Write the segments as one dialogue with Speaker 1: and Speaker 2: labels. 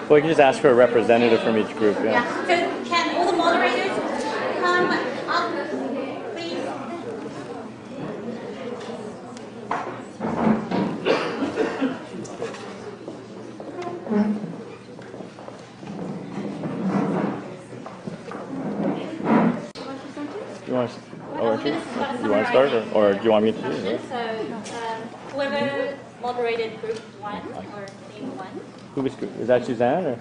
Speaker 1: Well, we can just ask for a representative from each group.
Speaker 2: Yeah. So can all the moderators come up, please?
Speaker 1: You want to start, or do you want me to do it?
Speaker 2: So whoever moderated group 1 or theme 1.
Speaker 1: Who was is that Suzanne or?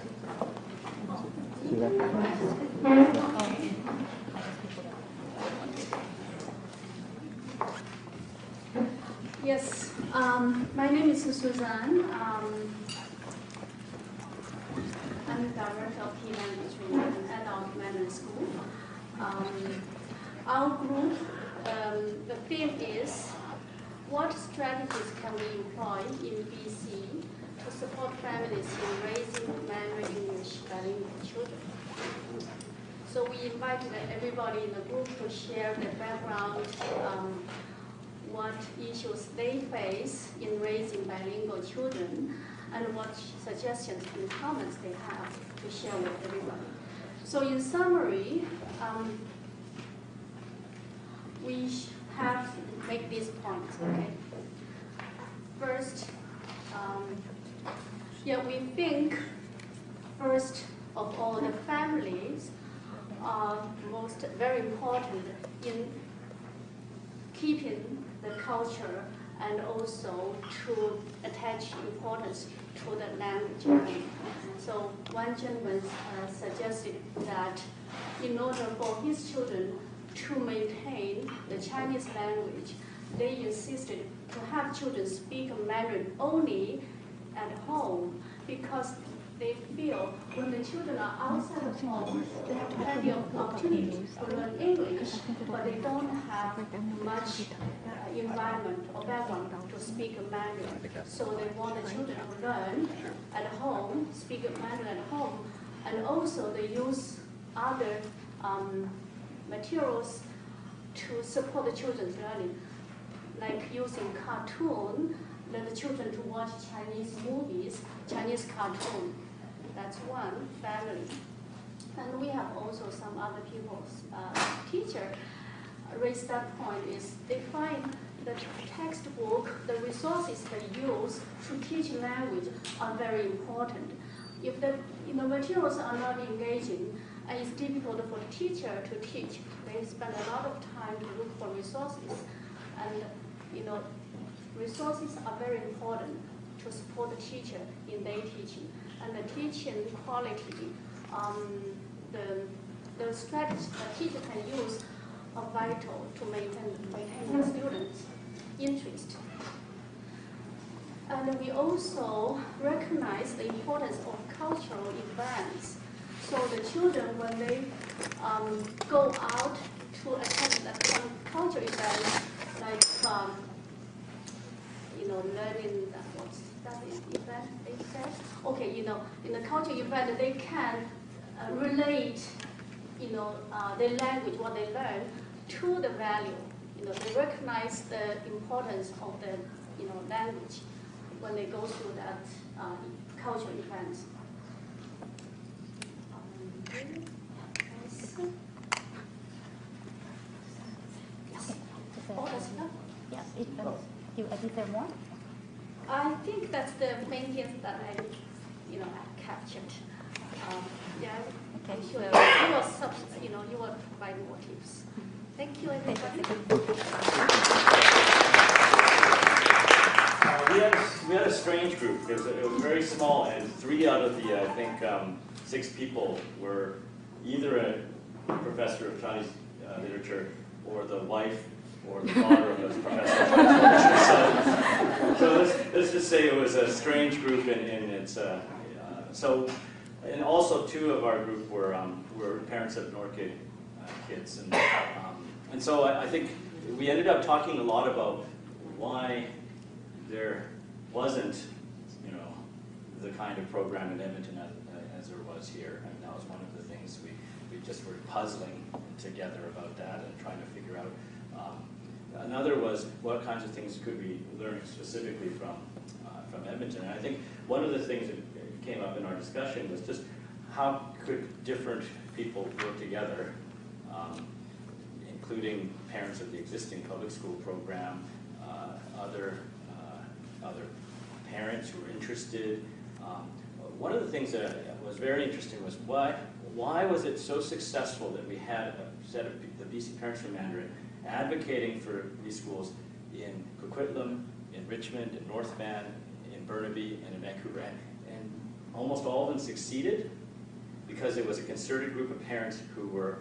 Speaker 1: Suzanne?
Speaker 3: Yes, my name is Suzanne. I'm the director of Key Language Training at Adult Mandarin School. Our group, the theme is what strategies can we employ in BC to support families in raising Mandarin English bilingual children. So we invited everybody in the group to share their background, what issues they face in raising bilingual children, and what suggestions and comments they have to share with everybody. So in summary, we have to make these points, okay? First, we think, first of all, the families are very important in keeping the culture and also to attach importance to the language. So one gentleman suggested that in order for his children to maintain the Chinese language, they insisted to have children speak Mandarin only at home because they feel when the children are outside of home, they have plenty of opportunities to learn English, but they don't have much environment or background to speak Mandarin. So they want the children to learn at home, speak Mandarin at home, and also they use other materials to support the children's learning, like using cartoon, let the children to watch Chinese movies, Chinese cartoon. That's one family. And we have also some other people's teacher raised that point is they find the textbook, the resources they use to teach language are very important. If the materials are not engaging, and it's difficult for the teacher to teach, they spend a lot of time to look for resources. And resources are very important to support the teacher in their teaching. And the teaching quality, the strategies the teacher can use are vital to maintain the students' interest. And we also recognize the importance of cultural events. So the children, when they go out to attend some cultural events, like learning what's that event they said? Okay, in the cultural event they can relate, their language, what they learn, to the value. They recognize the importance of the language when they go through that cultural events.
Speaker 2: Yes, you edited more?
Speaker 3: I think that's the main things that I captured.
Speaker 2: Okay.
Speaker 3: Sure. You will provide more tips. Thank you, everybody.
Speaker 1: We had a strange group. It was very small, and 3 out of the, I think, 6 people were either a professor of Chinese literature or the wife or the daughter of a professor of Chinese literature. So let's just say it was a strange group in its. And also 2 of our group were parents of Norkid kids, and so I think we ended up talking a lot about why there wasn't, the kind of program in Edmonton as there was here, and that was one of the things we just were puzzling together about that and trying to figure out. Another was what kinds of things could we learn specifically from Edmonton, and I think one of the things that came up in our discussion was just how could different people work together, including parents of the existing public school program, other parents who were interested. One of the things that was very interesting was why was it so successful that we had a set of the BC Parents for Mandarin advocating for these schools in Coquitlam, in Richmond, in North Van, in Burnaby, and in Vancouver, and almost all of them succeeded because it was a concerted group of parents who were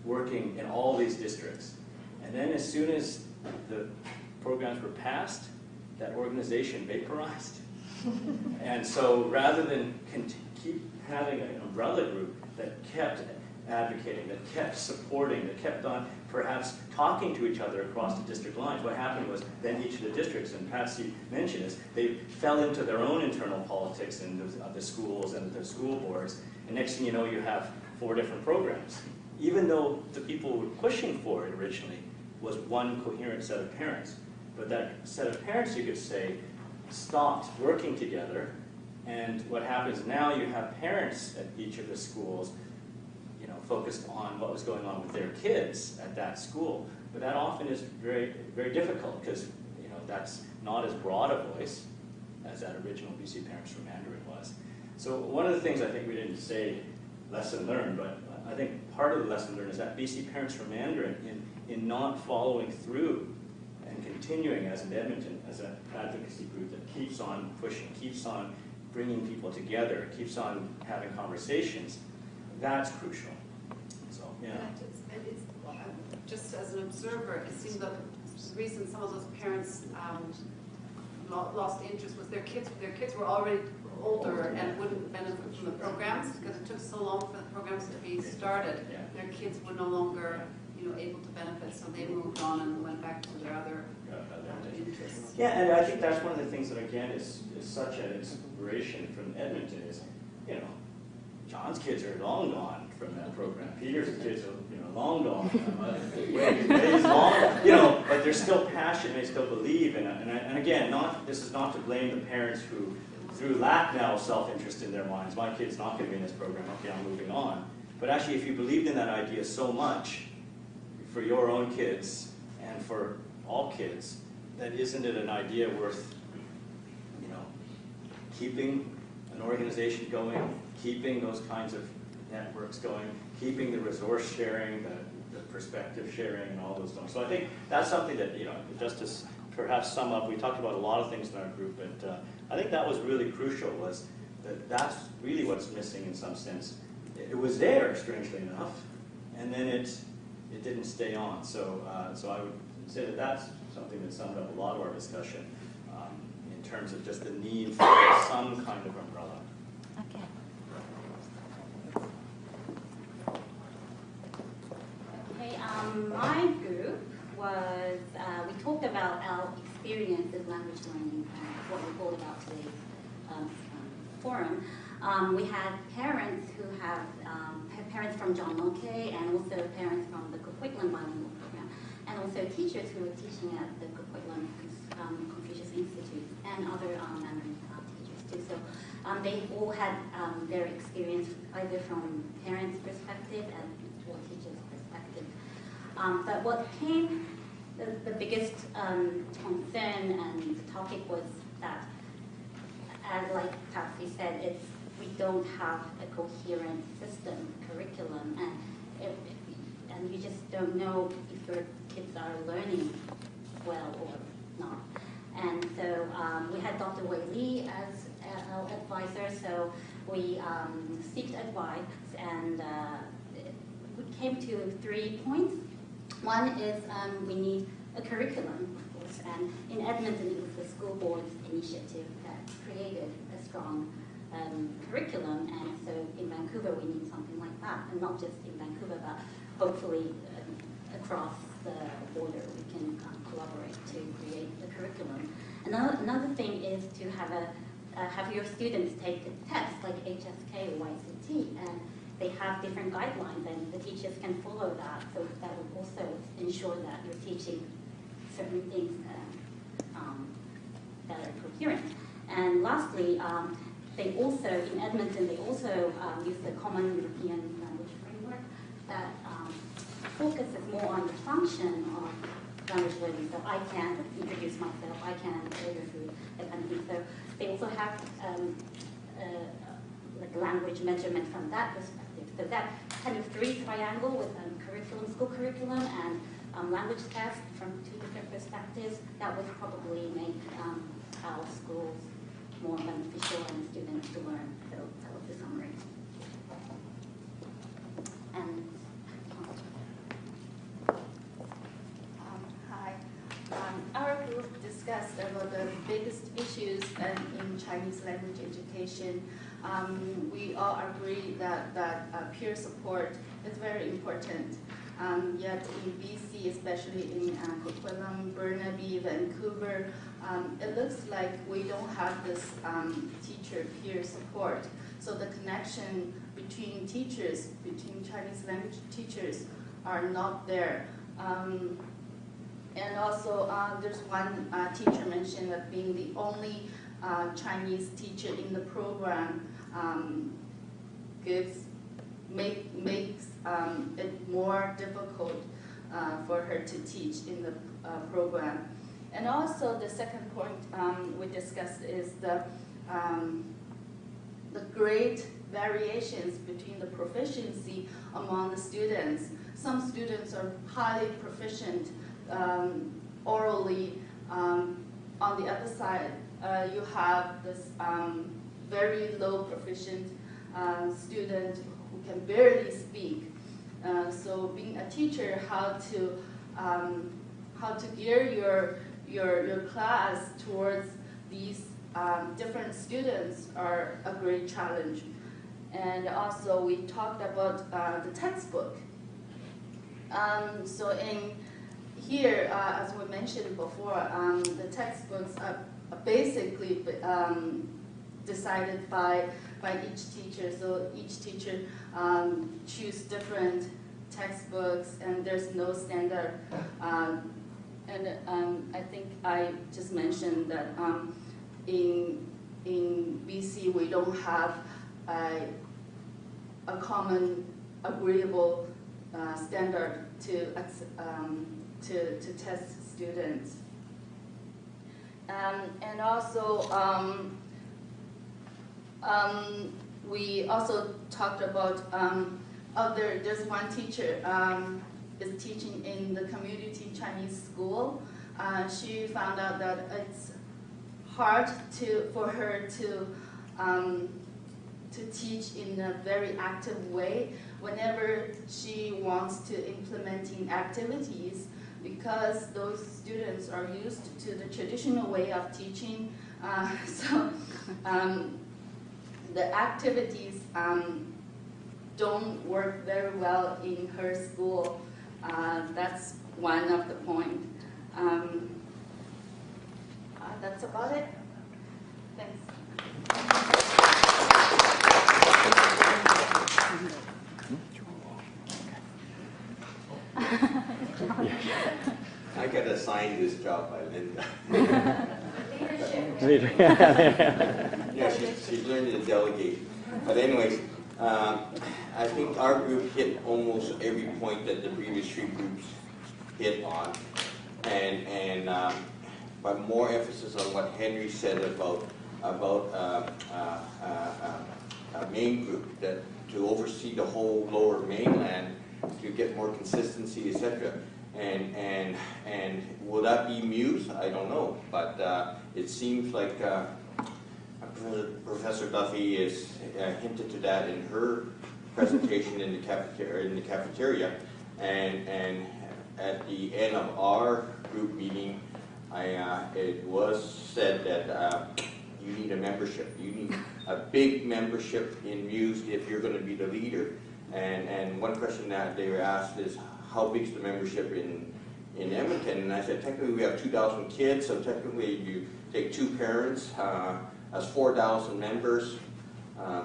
Speaker 1: working in all these districts. And then as soon as the programs were passed, that organization vaporized. And so rather than keep having an umbrella group that kept advocating, that kept supporting, that kept on perhaps talking to each other across the district lines, what happened was then each of the districts, and Patsy mentioned this, they fell into their own internal politics and the schools and the school boards, and next thing you know you have 4 different programs. Even though the people who were pushing for it originally was one coherent set of parents. But that set of parents, you could say, stopped working together, and what happens now, you have parents at each of the schools, you know, focused on what was going on with their kids at that school. But that often is very, very difficult because, you know, that's not as broad a voice as that original BC Parents for Mandarin was. So one of the things I think we didn't say lesson learned, but I think part of the lesson learned is that BC Parents for Mandarin in not following through and continuing as in Edmonton as an advocacy group that keeps on pushing, keeps on bringing people together, keeps on having conversations, that's crucial. So, yeah.
Speaker 4: And it's, just as an observer, it seems that the reason some of those parents lost interest was their kids were already older and wouldn't benefit from the programs because it took so long for the programs to be started.
Speaker 1: Yeah.
Speaker 4: Their kids were no longer, you know, able to benefit, so they moved on and went back to their other interests.
Speaker 1: Yeah, and I think that's one of the things that again is such an inspiration from Edmonton is, you know, John's kids are long gone from that program. Peter's kids are, you know, long gone. Ways long, you know, but they're still passionate. They still believe in it. And again, this is not to blame the parents who, through lack now of self-interest in their minds, my kid's not going to be in this program. Okay, I'm moving on. But actually, if you believed in that idea so much for your own kids and for all kids, then isn't it an idea worth, you know, keeping an organization going, keeping those kinds of networks going, keeping the resource sharing, the perspective sharing, and all those things. So I think that's something that, you know, just to perhaps sum up, we talked about a lot of things in our group, but I think that was really crucial, was that that's really what's missing in some sense. It was there, strangely enough, and then it didn't stay on. So I would say that that's something that summed up a lot of our discussion in terms of just the need for some kind of umbrella.
Speaker 2: Okay. Okay, my group was, we talked about our experience with language learning, what we called about today's forum. We had parents who have parents from John Locke and also parents from the Coquitlam bilingual program, and also teachers who were teaching at the Coquitlam Confucius Institute and other Mandarin teachers too. So they all had their experience either from parents' perspective or teachers' perspective. But what came, the biggest concern and the topic was that, as like Patsy said, we don't have a coherent system, curriculum, and you just don't know if your kids are learning well or not. And so we had Dr. Wei Li as our advisor, so we sought advice, and we came to 3 points. One is we need a curriculum, of course, and in Edmonton it was the school board's initiative that created a strong curriculum, and so in Vancouver we need something like that, and not just in Vancouver, but hopefully across the border we can collaborate to create a curriculum. Another thing is to have your students take tests like HSK or YCT, and they have different guidelines, and the teachers can follow that, so that would also ensure that you're teaching certain things that are coherent. And lastly, they also, in Edmonton, they also use the Common European Language Framework that focuses more on the function of language learning. So I can introduce myself, I can order food, that kind of thing. So they also have like language measurement from that perspective. So that kind of three triangle with curriculum, school curriculum, and language tests from two different perspectives, that would probably make our schools more beneficial and students to learn. So that was the summary. And
Speaker 3: hi. Our group discussed about the biggest issues in Chinese language education. We all agree that peer support is very important. Yet in BC, especially in Coquitlam, Burnaby, Vancouver, it looks like we don't have this teacher peer support. So the connection between teachers, between Chinese language teachers, are not there. And also, there's one teacher mentioned that being the only Chinese teacher in the program makes it more difficult for her to teach in the program. And also, the second point we discussed is the great variations between the proficiency among the students. Some students are highly proficient orally. On the other side, you have this very low proficient student who can barely speak. So being a teacher, how to gear your class towards these different students are a great challenge. And also we talked about the textbook. So in here, as we mentioned before, the textbooks are basically decided by each teacher. So each teacher choose different textbooks, and there's no standard. And I think I just mentioned that in BC we don't have a common agreeable standard to test students. And also we also talked about there's one teacher is teaching in the community Chinese school. She found out that it's hard for her to teach in a very active way whenever she wants to implementing activities, because those students are used to the traditional way of teaching. So the activities don't work very well in her school. That's one of the points. That's about it. Thanks.
Speaker 5: I got assigned this job by Linda. Yeah, she's learning to delegate. But anyways, I think our group hit almost every point that the previous three groups hit on, but more emphasis on what Henry said about a main group that to oversee the whole Lower Mainland, to get more consistency, etc. And will that be Muse? I don't know, but it seems like Professor Duffy has hinted to that in her presentation in the cafeteria, and at the end of our group meeting, it was said that you need a membership. You need a big membership in Muse if you're going to be the leader. And one question that they were asked is, how big is the membership in Edmonton? And I said, technically we have 2,000 kids, so technically you take 2 parents, that's 4,000 members.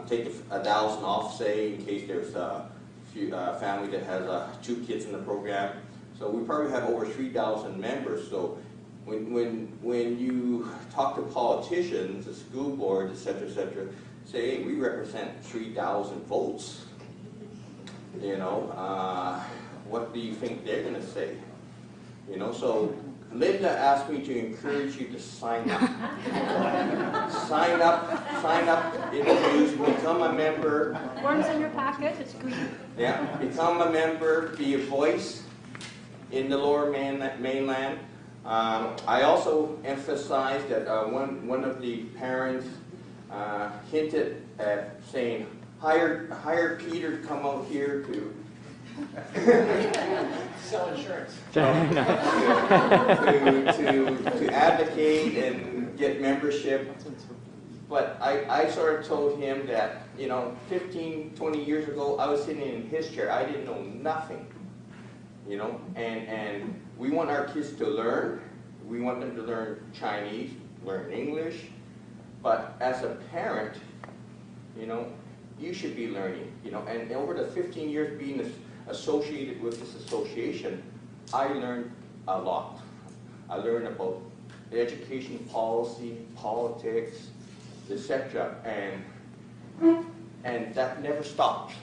Speaker 5: Take 1,000 off, say, in case there's a family that has 2 kids in the program. So we probably have over 3,000 members. So when you talk to politicians, the school board, et cetera, say, hey, we represent 3,000 votes. You know, what do you think they're going to say? You know, so Linda asked me to encourage you to sign up. Sign up, introduce, become a member.
Speaker 3: Forms in your packet, it's green.
Speaker 5: Yeah, become a member, be a voice in the Lower Mainland. I also emphasized that one of the parents hinted at saying, hire Peter to come out here to
Speaker 6: sell insurance.
Speaker 5: to advocate and get membership. But I sort of told him that, you know, 15, 20 years ago, I was sitting in his chair. I didn't know nothing, you know, and we want our kids to learn. We want them to learn Chinese, learn English. But as a parent, you know, you should be learning, you know. And over the 15 years being associated with this association, I learned a lot. I learned about education policy, politics, etc. And that never stops,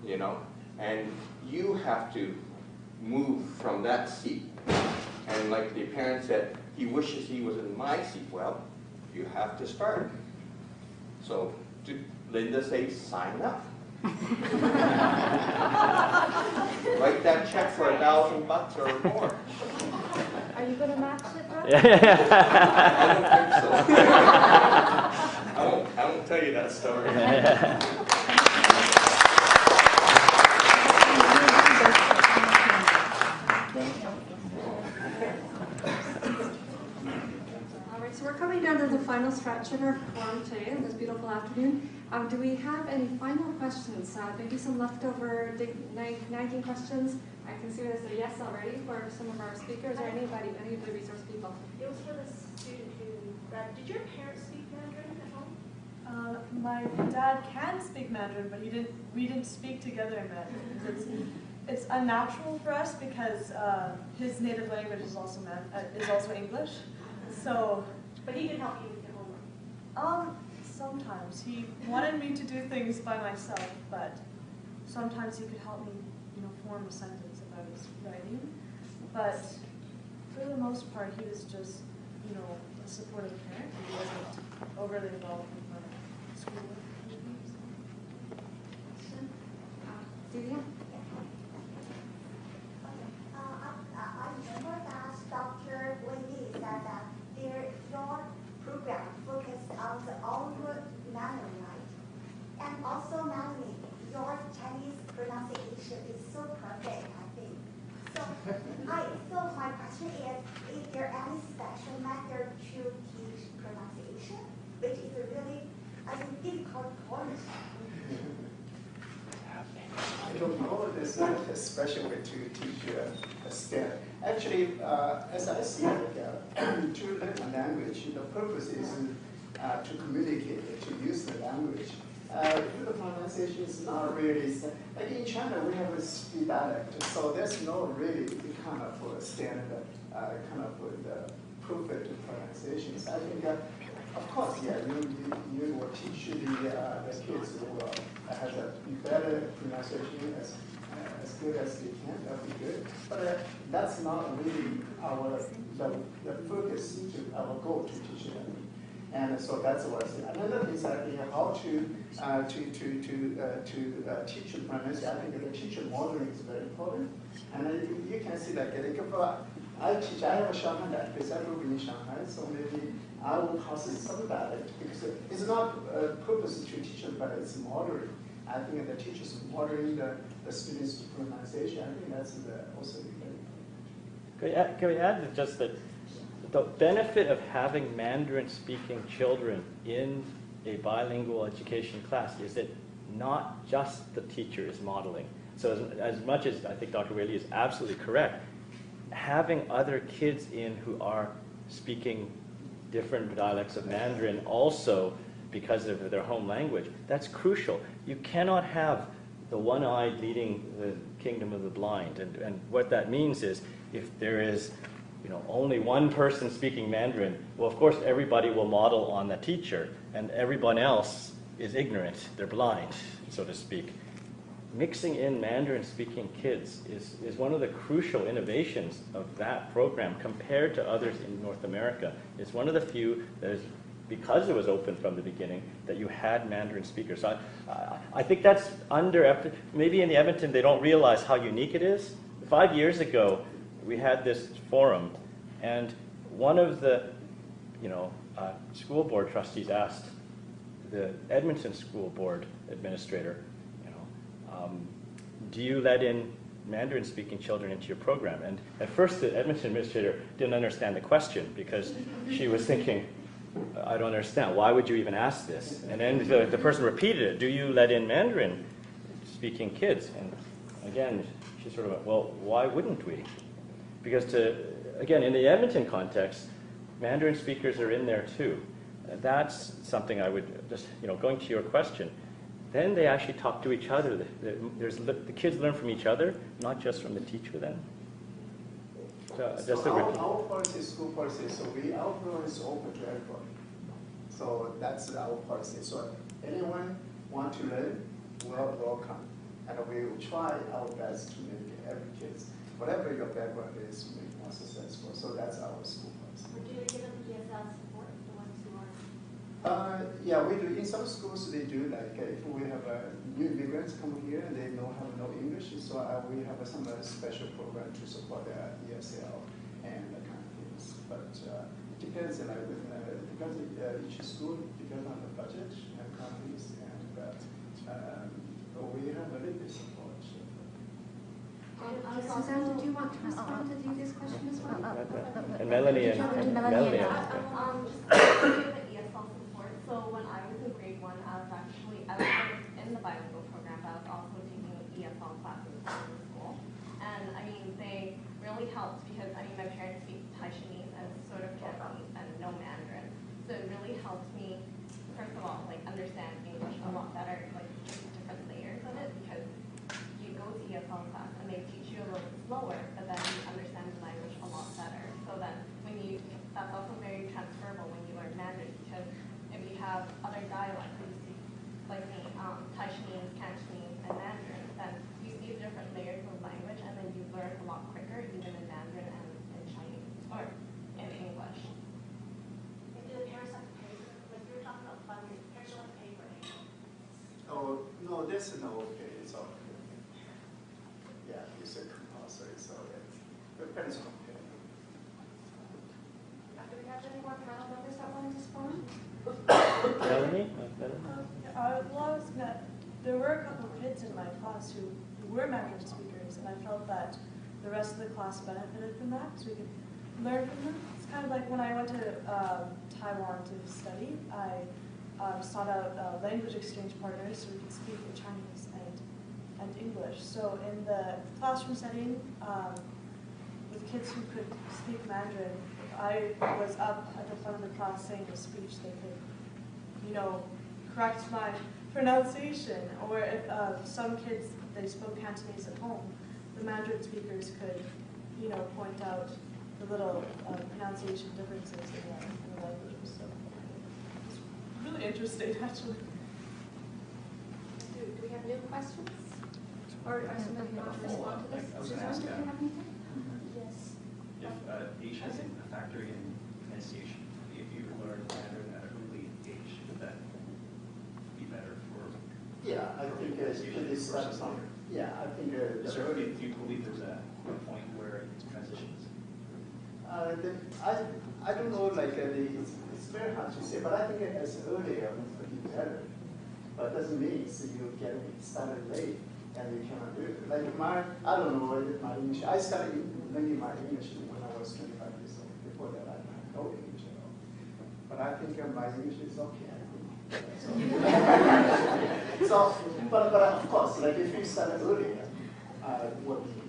Speaker 5: you know. And you have to move from that seat. And like the parent said, he wishes he was in my seat. Well, you have to start. So Linda says, sign up. Write that check for $1,000 or more.
Speaker 3: Are you going to match it, Brad?
Speaker 5: I don't think so. I won't tell you that story.
Speaker 7: All right, so we're coming down to the final stretch of our forum today, this beautiful afternoon. Do we have any final questions? Maybe some leftover nagging questions? I can see there's a yes already for some of our speakers or any of the resource people.
Speaker 8: It was for the student who, did your parents speak Mandarin at home?
Speaker 9: My dad can speak Mandarin, but we didn't speak together in Mandarin. It's unnatural for us because his native language is also English. So,
Speaker 8: But he could help you with your homework.
Speaker 9: Sometimes he wanted me to do things by myself, but sometimes he could help me, you know, form a sentence if I was writing. But for the most part, he was just, you know, a supportive parent. He wasn't overly involved with my schoolwork.
Speaker 7: Delia?
Speaker 10: I remember that Dr. Wendy said that your program focused on the onward Mandarin, right? And also, Melanie, your Chinese pronunciation is so perfect, I think. So my question is there any special method to teach pronunciation, which is a really, I think, difficult point?
Speaker 6: I don't know. There's not a special way to teach a STEM. Actually, as I see it, to learn a language, the purpose is to communicate, to use the language. The pronunciation is not really, like in China, we have a speed dialect, so there's no really kind of standard, kind of the perfect pronunciations. I think, of course, yeah, you will teach the kids who will have a better pronunciation as good as they can. That would be good. But that's not really the focus to our goal to teach them. And so that's what I say. Another thing is how to teach the pronunciation. I think the teacher modeling is very important. And you can see that I have a Shanghai dialect because I grew up in Shanghai, so maybe I will pass some dialect because it's not a purpose to teach them, but it's modeling. I think the teachers modeling the students' pronunciation. I think that's also very important.
Speaker 11: Can we add just that the benefit of having Mandarin-speaking children in a bilingual education class is that not just the teacher is modeling. So as much as I think Dr. Whaley is absolutely correct, having other kids in who are speaking different dialects of Mandarin also because of their home language, that's crucial. You cannot have the one-eyed leading the kingdom of the blind. And what that means is if there is only one person speaking Mandarin, well, of course, everybody will model on the teacher, and everyone else is ignorant, they're blind, so to speak. Mixing in Mandarin-speaking kids is one of the crucial innovations of that program compared to others in North America. It's one of the few that is, because it was open from the beginning, that you had Mandarin speakers. So I think that's maybe in the Edmonton they don't realize how unique it is. 5 years ago, we had this forum, and one of the school board trustees asked the Edmonton School Board administrator, do you let in Mandarin-speaking children into your program? And at first, the Edmonton administrator didn't understand the question because she was thinking, I don't understand. Why would you even ask this? And then the person repeated it. Do you let in Mandarin-speaking kids? And again, she sort of went, well, why wouldn't we? Because again, in the Edmonton context, Mandarin speakers are in there too. That's something I would just, going to your question, then they actually talk to each other. The kids learn from each other, not just from the teacher then.
Speaker 6: Our policy is school policy, so our program is open to everybody. So that's our policy. So anyone want to learn, we're welcome. And we will try our best to make every kid, whatever your background is, make more successful. So that's our school policy.
Speaker 8: Would you give them ESL support, the ones who are?
Speaker 6: Yeah, we do. In some schools, they do. Like if we have new immigrants come here and they have no English, so we have some special program to support their ESL and that kind of things. But it depends, because each school depends on the budget and companies, and we have a little bit support.
Speaker 7: Suzanne, did you want to respond to this question as well?
Speaker 11: And Melanie.
Speaker 12: Just to give the ESL support. So when I was in grade 1, I was in the bilingual program, but I was also taking ESL classes in the school. And I mean, they really helped because my parents speak Thai Chinese and sort of Cantonese and no Mandarin. So it really helped me, first of all, understand English a lot better, different layers of it, because you go to ESL class and they teach you a little bit slower, but then you understand the language a lot better. So then that's also very transferable when you learn Mandarin, because if you have other dialects that you speak, like me, Thai Chinese, Cantonese, and Mandarin, then you see different layers of language, and then you learn a lot quicker, even in Mandarin and in Chinese, or in English.
Speaker 8: And do the parents have to pay for it? Like you were talking about funding, parents don't have to pay for anything.
Speaker 6: Oh, no, that's no okay. It's all okay. Yeah, it's a compulsory, so the parents don't pay.
Speaker 7: Do we have any more panel members that want to respond?
Speaker 11: Melanie?
Speaker 9: There were a couple of kids in my class who were Mandarin speakers, and I felt that the rest of the class benefited from that, so we could learn from them. It's kind of like when I went to Taiwan to study, I sought out language exchange partners so we could speak in Chinese and English. So in the classroom setting, with kids who could speak Mandarin, I was up at the front of the class saying a speech. They could, correct my pronunciation. Or if some kids, they spoke Cantonese at home, the Mandarin speakers could, point out the little pronunciation differences in the languages. So it's really interesting, actually.
Speaker 7: Do we have new questions? Or somebody want to respond to this?
Speaker 13: I was going to
Speaker 7: Suzanne,
Speaker 13: ask
Speaker 7: do you have anything?
Speaker 2: Yes.
Speaker 13: if Asia is a factor in pronunciation. If you learn Mandarin at an early age, would that be better for?
Speaker 6: Yeah, I think it starts from. Yeah, I think.
Speaker 13: So do you believe there's a point where it transitions?
Speaker 6: I don't know, it's very hard to say, but I think as earlier would be better. But it doesn't mean you get started late and you cannot do it. I don't know my English. I started learning my English when I was 25 years old. Before that, I had no English at all. But I think my English is okay. But of course, if you start earlier, it would be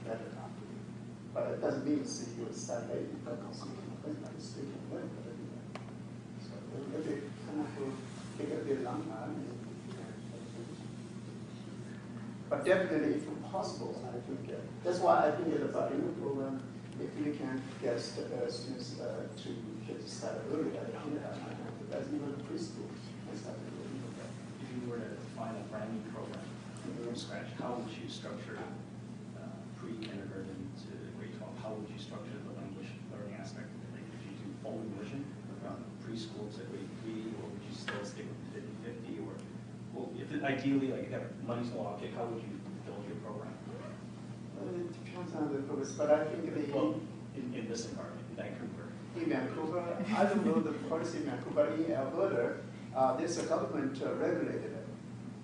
Speaker 6: better. But it doesn't mean you will start late because you can still learn. So maybe kind of take a bit longer. But definitely, if possible, I think that's why I think in the bilingual program, if we can get students to start earlier, that's even preschool and start earlier.
Speaker 13: you were to define a brand new program from scratch, how would you structure pre-kindergarten to grade 12? How would you structure the language learning aspect? Like, would you do full immersion from preschool to grade 3, or would you still stick with 50-50? Or, well, if ideally, like, you have money's no object, how would you build your program?
Speaker 6: It depends on the purpose, but I think
Speaker 13: Well, in this environment, in Vancouver.
Speaker 6: in Vancouver, I don't know the policy in Vancouver, but in Alberta, there's a government regulated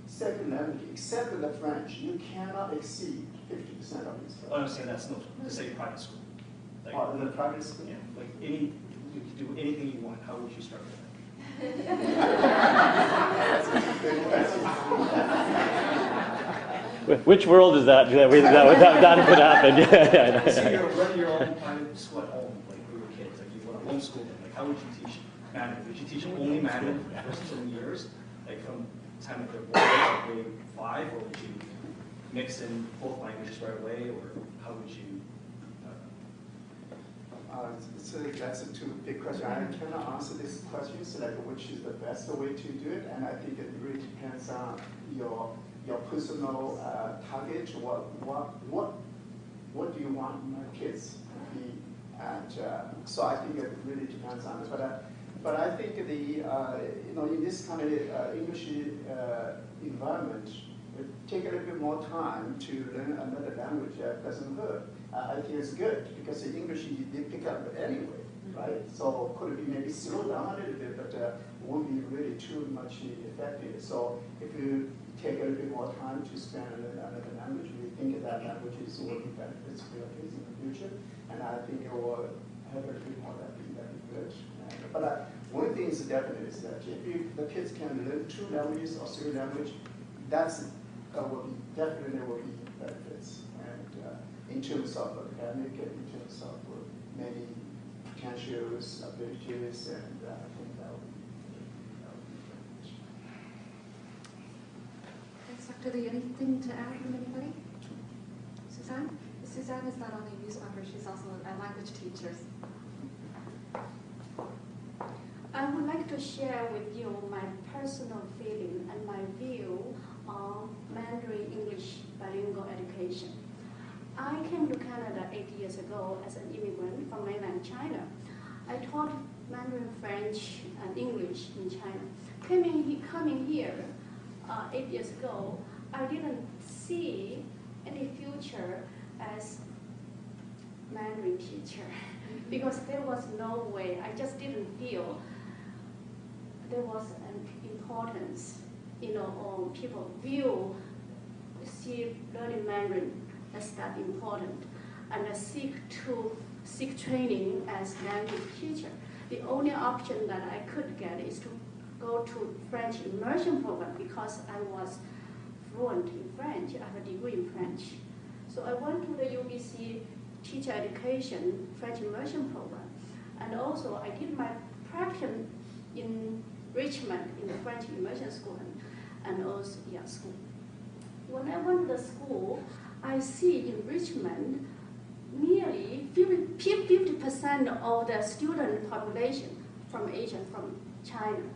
Speaker 6: second language, except the French, you cannot exceed 50% of this.
Speaker 13: I understand that's no, to say private school. Like,
Speaker 6: In the private school?
Speaker 13: yeah, like you could do anything you want, how would you structure that?
Speaker 6: That's a good question.
Speaker 11: Which world is that? That could happen. Yeah.
Speaker 13: So you're running your own private school at home, like we were kids, like you want to homeschool them, like how would you teach Mandarin? Would you teach them only Mandarin for the first 2 years, like from the time that they're born to grade 5, or would you mix in both languages right away, or how would you?
Speaker 6: So that's a two big question. I cannot answer this question, so like which is the best way to do it, and I think it really depends on your personal target. What do you want my kids to be? And so I think it really depends on it. But I think in this kind of English environment, it take a little bit more time to learn another language that doesn't hurt. I think it's good because the English they pick up anyway, right? So could it be maybe slow down a little bit, but won't be really too much effective. So if you take a little bit more time to spend on another language, we think that language is will be benefits for your kids in the future, and I think it will have a little bit more that'd be good. But one thing is definite is that if the kids can learn 2 languages or 3 languages, that's will be definitely will be benefits, and in terms of academic, in terms of many potentials, abilities, and I think that will be beneficial.
Speaker 7: Thanks, Dr. Lee. Anything to add from anybody? Suzanne? Suzanne is not only a music member, she's also a language teacher.
Speaker 3: I would like to share with you my personal feeling and my view on Mandarin English bilingual education. I came to Canada 8 years ago as an immigrant from mainland China. I taught Mandarin, French, and English in China. Coming here 8 years ago, I didn't see any future as Mandarin teacher because there was no way. I just didn't feel there was an importance, or people see learning Mandarin as that important, and seek training as language teacher. The only option that I could get is to go to French immersion program because I was fluent in French. I have a degree in French. So I went to the UBC teacher education French immersion program. And also I did my practice in Richmond in the French immersion school and also school. When I went to the school, I see in Richmond nearly 50% of the student population from Asia, from China.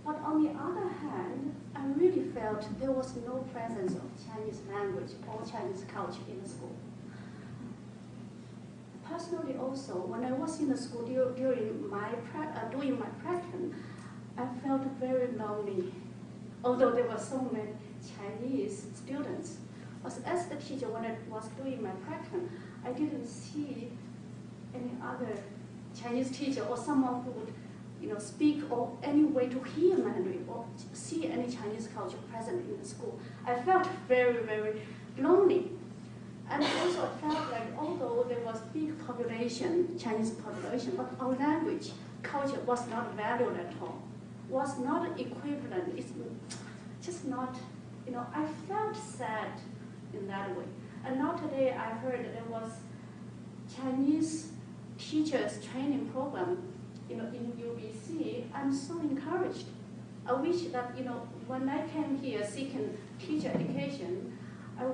Speaker 3: But on the other hand, I really felt there was no presence of Chinese language or Chinese culture in the school. Personally also, when I was in the school during my doing my practice, I felt very lonely. Although there were so many Chinese students, but as the teacher, when I was doing my practice, I didn't see any other Chinese teacher or someone who would, speak or any way to hear Mandarin or see any Chinese culture present in the school. I felt very, very lonely. And also I felt like although there was big population, Chinese population, but our language, culture was not valued at all, was not equivalent. It's just not, I felt sad in that way. And now today I heard there was Chinese teachers training program, in UBC. I'm so encouraged. I wish that, when I came here seeking teacher education, I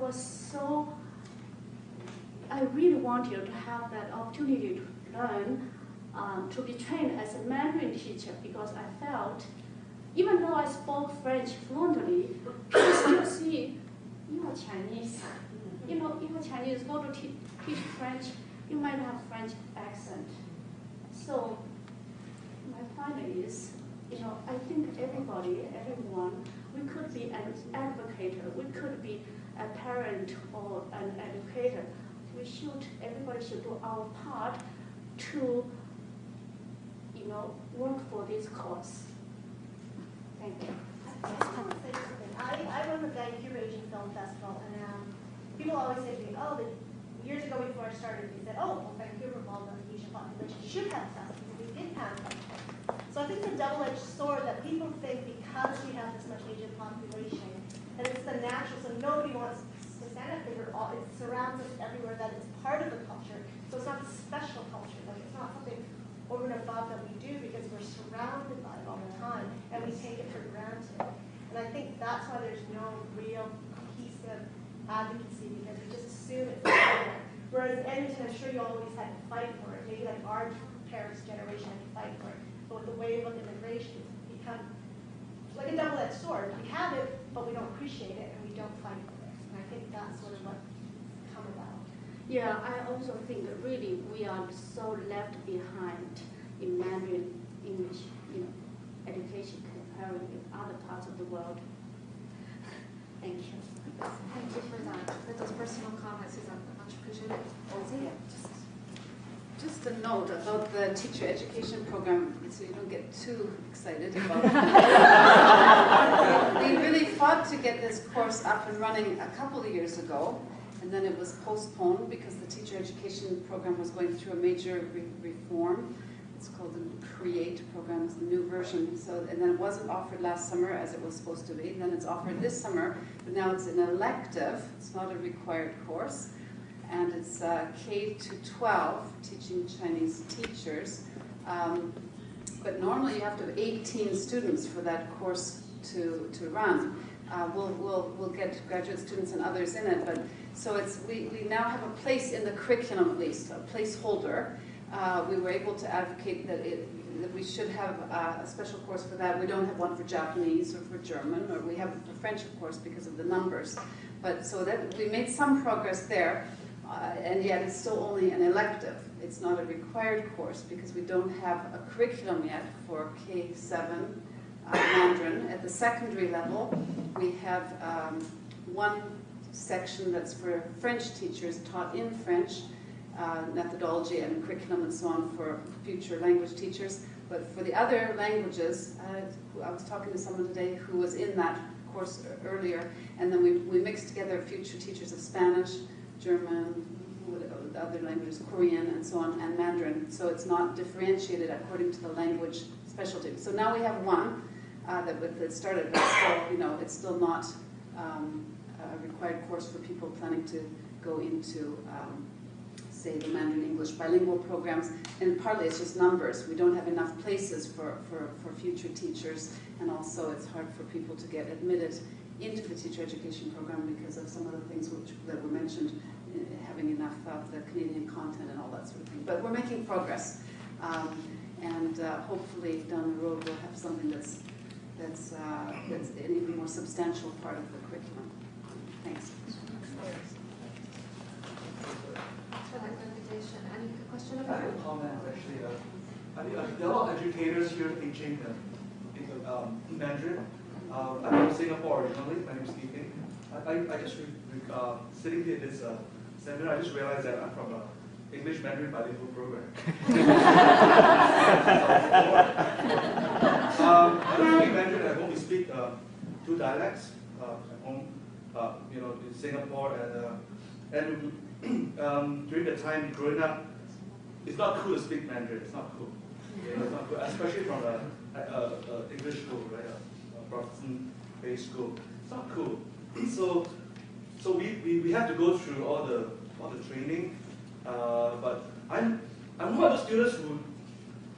Speaker 3: really wanted to have that opportunity to learn, to be trained as a Mandarin teacher because I felt even though I spoke French fluently, people still see, you are Chinese. You know, you are Chinese, go to teach French, you might have French accent. So my point is, you know, I think everybody, everyone, we could be an advocate, we could be a parent or an educator. Everybody should do our part to, you know, work for this cause. Thank you.
Speaker 8: I want to say something. I run the Vancouver Asian Film Festival, and people always say to me, oh, years ago before I started, they said, oh, well, Vancouver, involved in the Asian population, should have a festival. We did have a festival. So I think it's a double-edged sword that people think because we have this much Asian population, that it's the natural, so nobody wants to stand up there. It surrounds us everywhere, that it's part of the culture. So it's not a special culture. Like, it's not something over and above that we do because we're surrounded by it all the time, and we take it for granted. And I think that's why there's no real cohesive advocacy, because we just assume it's there. Whereas Edmonton, I'm sure you always had to fight for it. Maybe like our parents' generation had to fight for it. But with the wave of immigration, it's become like a double-edged sword. We have it, but we don't appreciate it, and we don't fight for it. And I think that's sort of what's come about.
Speaker 3: Yeah, I also think that really we are so left behind in Mandarin English, you know, education comparing with other parts of the world. Thank you.
Speaker 7: Thank you for those personal comments, Suzanne. Much appreciated.
Speaker 4: Just a note about the teacher education program, so you don't get too excited about it. We really fought to get this course up and running a couple of years ago, and then it was postponed because the teacher education program was going through a major reform. It's called the CREATE program, it's the new version. So, and then it wasn't offered last summer as it was supposed to be. And then it's offered this summer, but now it's an elective. It's not a required course. And it's K to 12, teaching Chinese teachers. But normally you have to have 18 students for that course to run. We'll get graduate students and others in it, but so it's we now have a place in the curriculum, at least a placeholder. We were able to advocate that we should have a special course for that. We don't have one for Japanese or for German, or we have for French, of course, because of the numbers. But so that we made some progress there, and yet it's still only an elective. It's not a required course because we don't have a curriculum yet for K7 Mandarin. At the secondary level, we have one section that's for French teachers taught in French, methodology and curriculum and so on for future language teachers. But for the other languages, I was talking to someone today who was in that course earlier, and then we mixed together future teachers of Spanish, German, the other languages, Korean and so on, and Mandarin. So it's not differentiated according to the language specialty. So now we have one that started, but still, you know, it's still not a required course for people planning to go into say the Mandarin English bilingual programs, and partly it's just numbers. We don't have enough places for future teachers, and also it's hard for people to get admitted into the teacher education program because of some of the things that were mentioned, having enough of the Canadian content and all that sort of thing. But we're making progress, and hopefully down the road we'll have something that's an even more substantial part of the curriculum. Thanks.
Speaker 7: For that clarification. Any question
Speaker 14: I
Speaker 7: about
Speaker 14: have a comment actually. There are a lot of educators here teaching in Mandarin. I'm from Singapore originally. My name is Stephen. I just sitting here this seminar, I just realized that I'm from an English Mandarin bilingual program. I don't speak Mandarin. I only speak two dialects at home. You know, in Singapore and during the time growing up, it's not cool to speak Mandarin. It's not cool. Okay? It's not cool, especially from an English school, right? A Protestant-based school. It's not cool. So we have to go through all the training. But I'm one of the students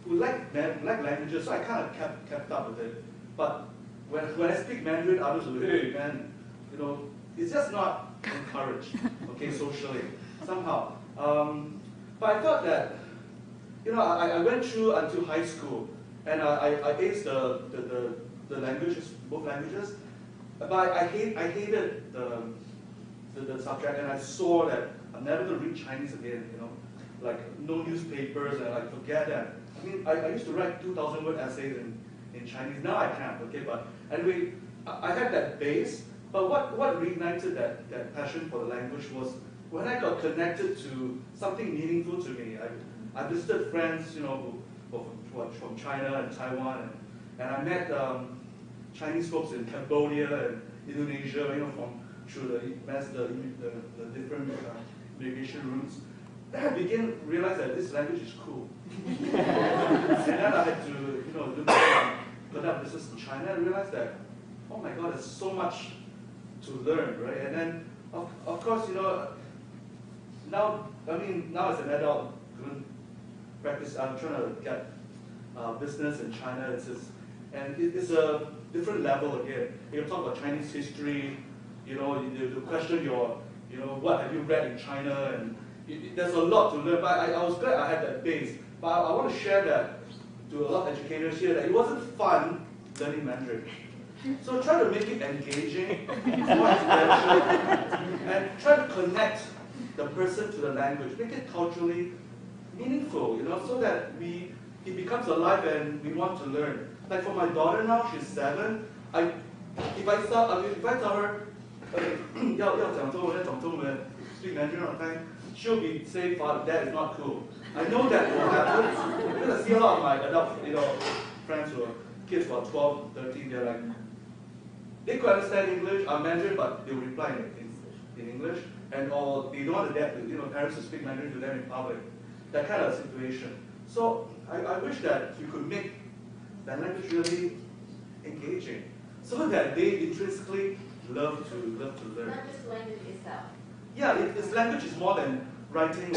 Speaker 14: who like languages, so I kind of kept up with it. But when I speak Mandarin, others will say, hey man, you know, it's just not encouraged, okay, socially, somehow. But I thought that, you know, I went through until high school, and I aced the the languages, both languages. But I hated the subject, and I saw that I'm never going to read Chinese again, you know, like no newspapers, and I forget that. I mean, I used to write 2,000 word essays in Chinese. Now I can't, okay? But anyway, I had that base, but what reignited that passion for the language was when I got connected to something meaningful to me. I visited friends, you know, from China and Taiwan, and I met Chinese folks in Cambodia and Indonesia, you know, through the different immigration routes. Then I began to realize that this language is cool. And then I had to, you know, look at conduct business in China and realize that, oh my God, there's so much to learn, right? And then, of course, you know, now as an adult, practice. I'm trying to get business in China. It's a different level again. You talk about Chinese history. You know, the question what have you read in China, and there's a lot to learn. But I was glad I had that base. But I want to share that to a lot of educators here that it wasn't fun learning Mandarin. So try to make it engaging, more experiential, and try to connect the person to the language. Make it culturally meaningful, you know, so that it becomes alive and we want to learn. Like for my daughter now, she's 7. If I tell her, okay, 要讲中文, speak Mandarin all the time, she'll be saying, Father, that is not cool. I know that will happen because I see a lot of my adult, you know, friends who are kids who are 12, 13, they're like, they could understand English, Mandarin, but they'll reply in English, or they don't want their parents to speak Mandarin to them in public. That kind of situation. So I wish that you could make that language really engaging, so that they intrinsically love to learn.
Speaker 12: Not just language itself.
Speaker 14: Yeah, this language is more than writing.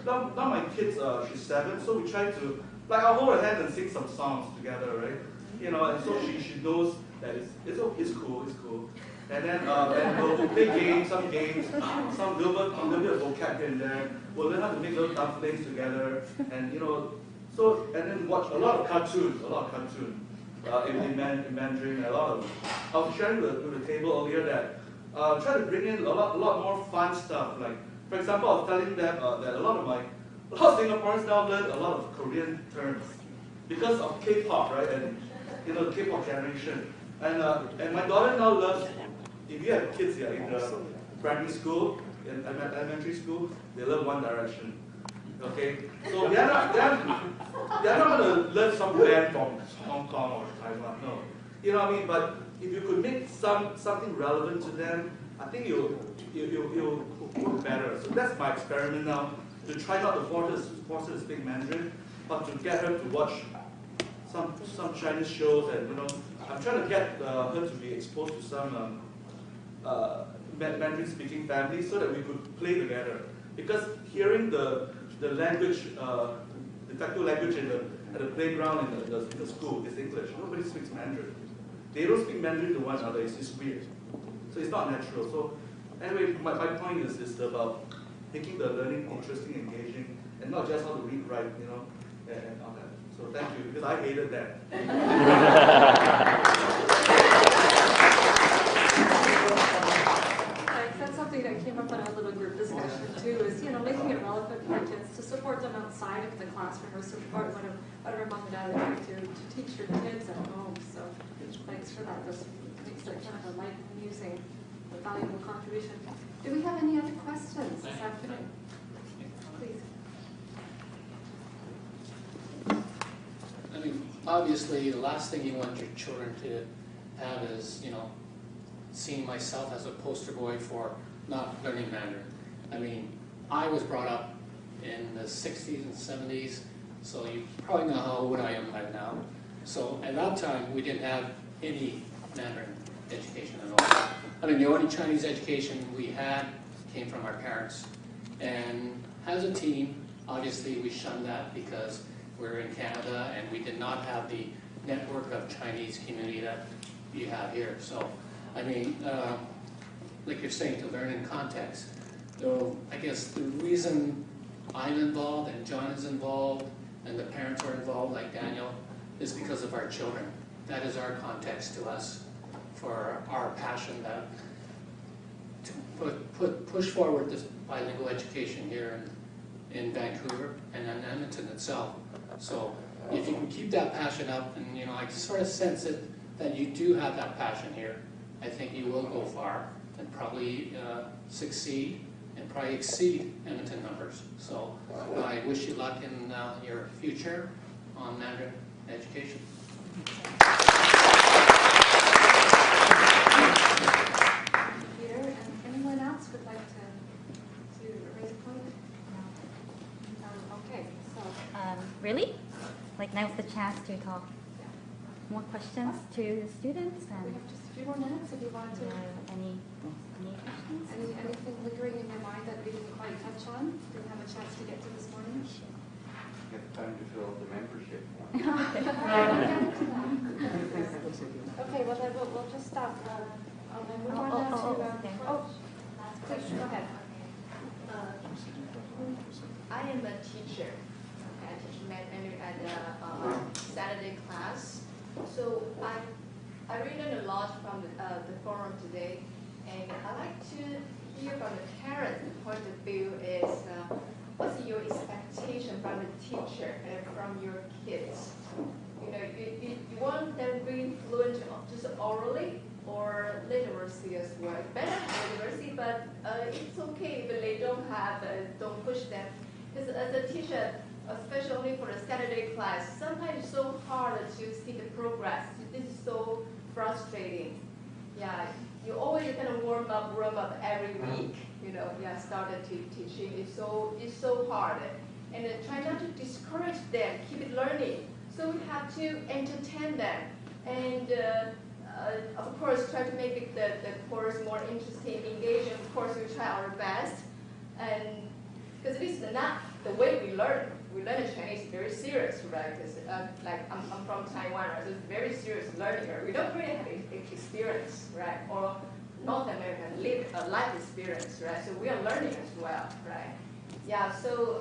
Speaker 14: Now my kids, she's 7, so we try to, like, I'll hold her hand and sing some songs together, right? You know, and so she knows that it's cool. And then we'll play games, some little bit of vocab here and there. We'll learn how to make little dumplings together, and you know, and then watch a lot of cartoons in Mandarin. I was sharing with the table earlier that try to bring in a lot more fun stuff. Like, for example, I was telling them that a lot of Singaporeans now learn a lot of Korean terms because of K-pop, right? And you know, the K-pop generation. And my daughter now loves. If you have kids here in the primary school, in elementary school, they love One Direction. Okay, so they're not going to learn some band from Hong Kong or Taiwan. No, you know what I mean. But if you could make something relevant to them, I think you'll work better. So that's my experiment now, to try not to force her to speak Mandarin, but to get her to watch some Chinese shows, and you know, I'm trying to get her to be exposed to some Mandarin-speaking families, so that we could play together. Because hearing the language, de facto language at the playground in the school is English. Nobody speaks Mandarin. They don't speak Mandarin to one another. It's weird. So it's not natural. So anyway, my point is about making the learning interesting, engaging, and not just how to read, write, you know, and all that. So thank you, because I hated that.
Speaker 7: That's something that came up in our little group discussion too, is, you know, making it relevant for kids, to support them outside of the classroom, or support whatever mom and dad are doing to teach your kids at home. So thanks for that. This makes it kind of a light, amusing, valuable contribution. Do we have any other questions this afternoon? Please.
Speaker 15: I mean, obviously, the last thing you want your children to have is, you know, seeing myself as a poster boy for not learning Mandarin. I mean, I was brought up in the 60s and 70s, so you probably know how old I am right now. So at that time, we didn't have any Mandarin education at all. I mean, the only Chinese education we had came from our parents. And as a team, obviously we shunned that because we're in Canada and we did not have the network of Chinese community that you have here. So, I mean, like you're saying, to learn in context. So I guess the reason I'm involved and John is involved and the parents are involved, like Daniel, is because of our children. that is our context to us for our passion that to push forward this bilingual education here in Vancouver and in Edmonton itself. So if you can keep that passion up, and I sort of sense it that you do have that passion here, I think you will go far and probably succeed and probably exceed Edmonton numbers. So I wish you luck in your future on Mandarin education.
Speaker 7: Peter, and anyone else would like to raise a point? Okay, so.
Speaker 2: Really? Like now's the chance to talk more questions to the students
Speaker 7: We
Speaker 2: and
Speaker 7: have just a few more minutes if you want to.
Speaker 2: any questions?
Speaker 7: Anything lingering in your mind that we didn't quite touch on, didn't have a chance to get to this morning?
Speaker 5: Get time to fill out the membership.
Speaker 7: Okay, well then we'll just stop. We'll move on now to, please, go ahead.
Speaker 12: I am a teacher. I teach Mandarin at the Saturday class. So I really learned a lot from the forum today, and I like to hear from the parents' point of view is what's your expectation from the teacher and from your kids? You want them to be fluent just orally or literacy as well. Better literacy, but it's okay if they don't push them. Because as a teacher, especially for the Saturday class, sometimes it's so hard to see the progress. This is so frustrating. Yeah, you always kind of warm up every week. Started teaching. It's so hard, and try not to discourage them. Keep it learning. So we have to entertain them, and of course try to make the course more interesting, engaging. Of course, we try our best, and because this is not the way we learn. We learn Chinese very serious, right? Because like I'm from Taiwan, right? So it's very serious learning. Right? We don't really have experience, right? Or North American life experience, right? So we are learning as well, right? Yeah. So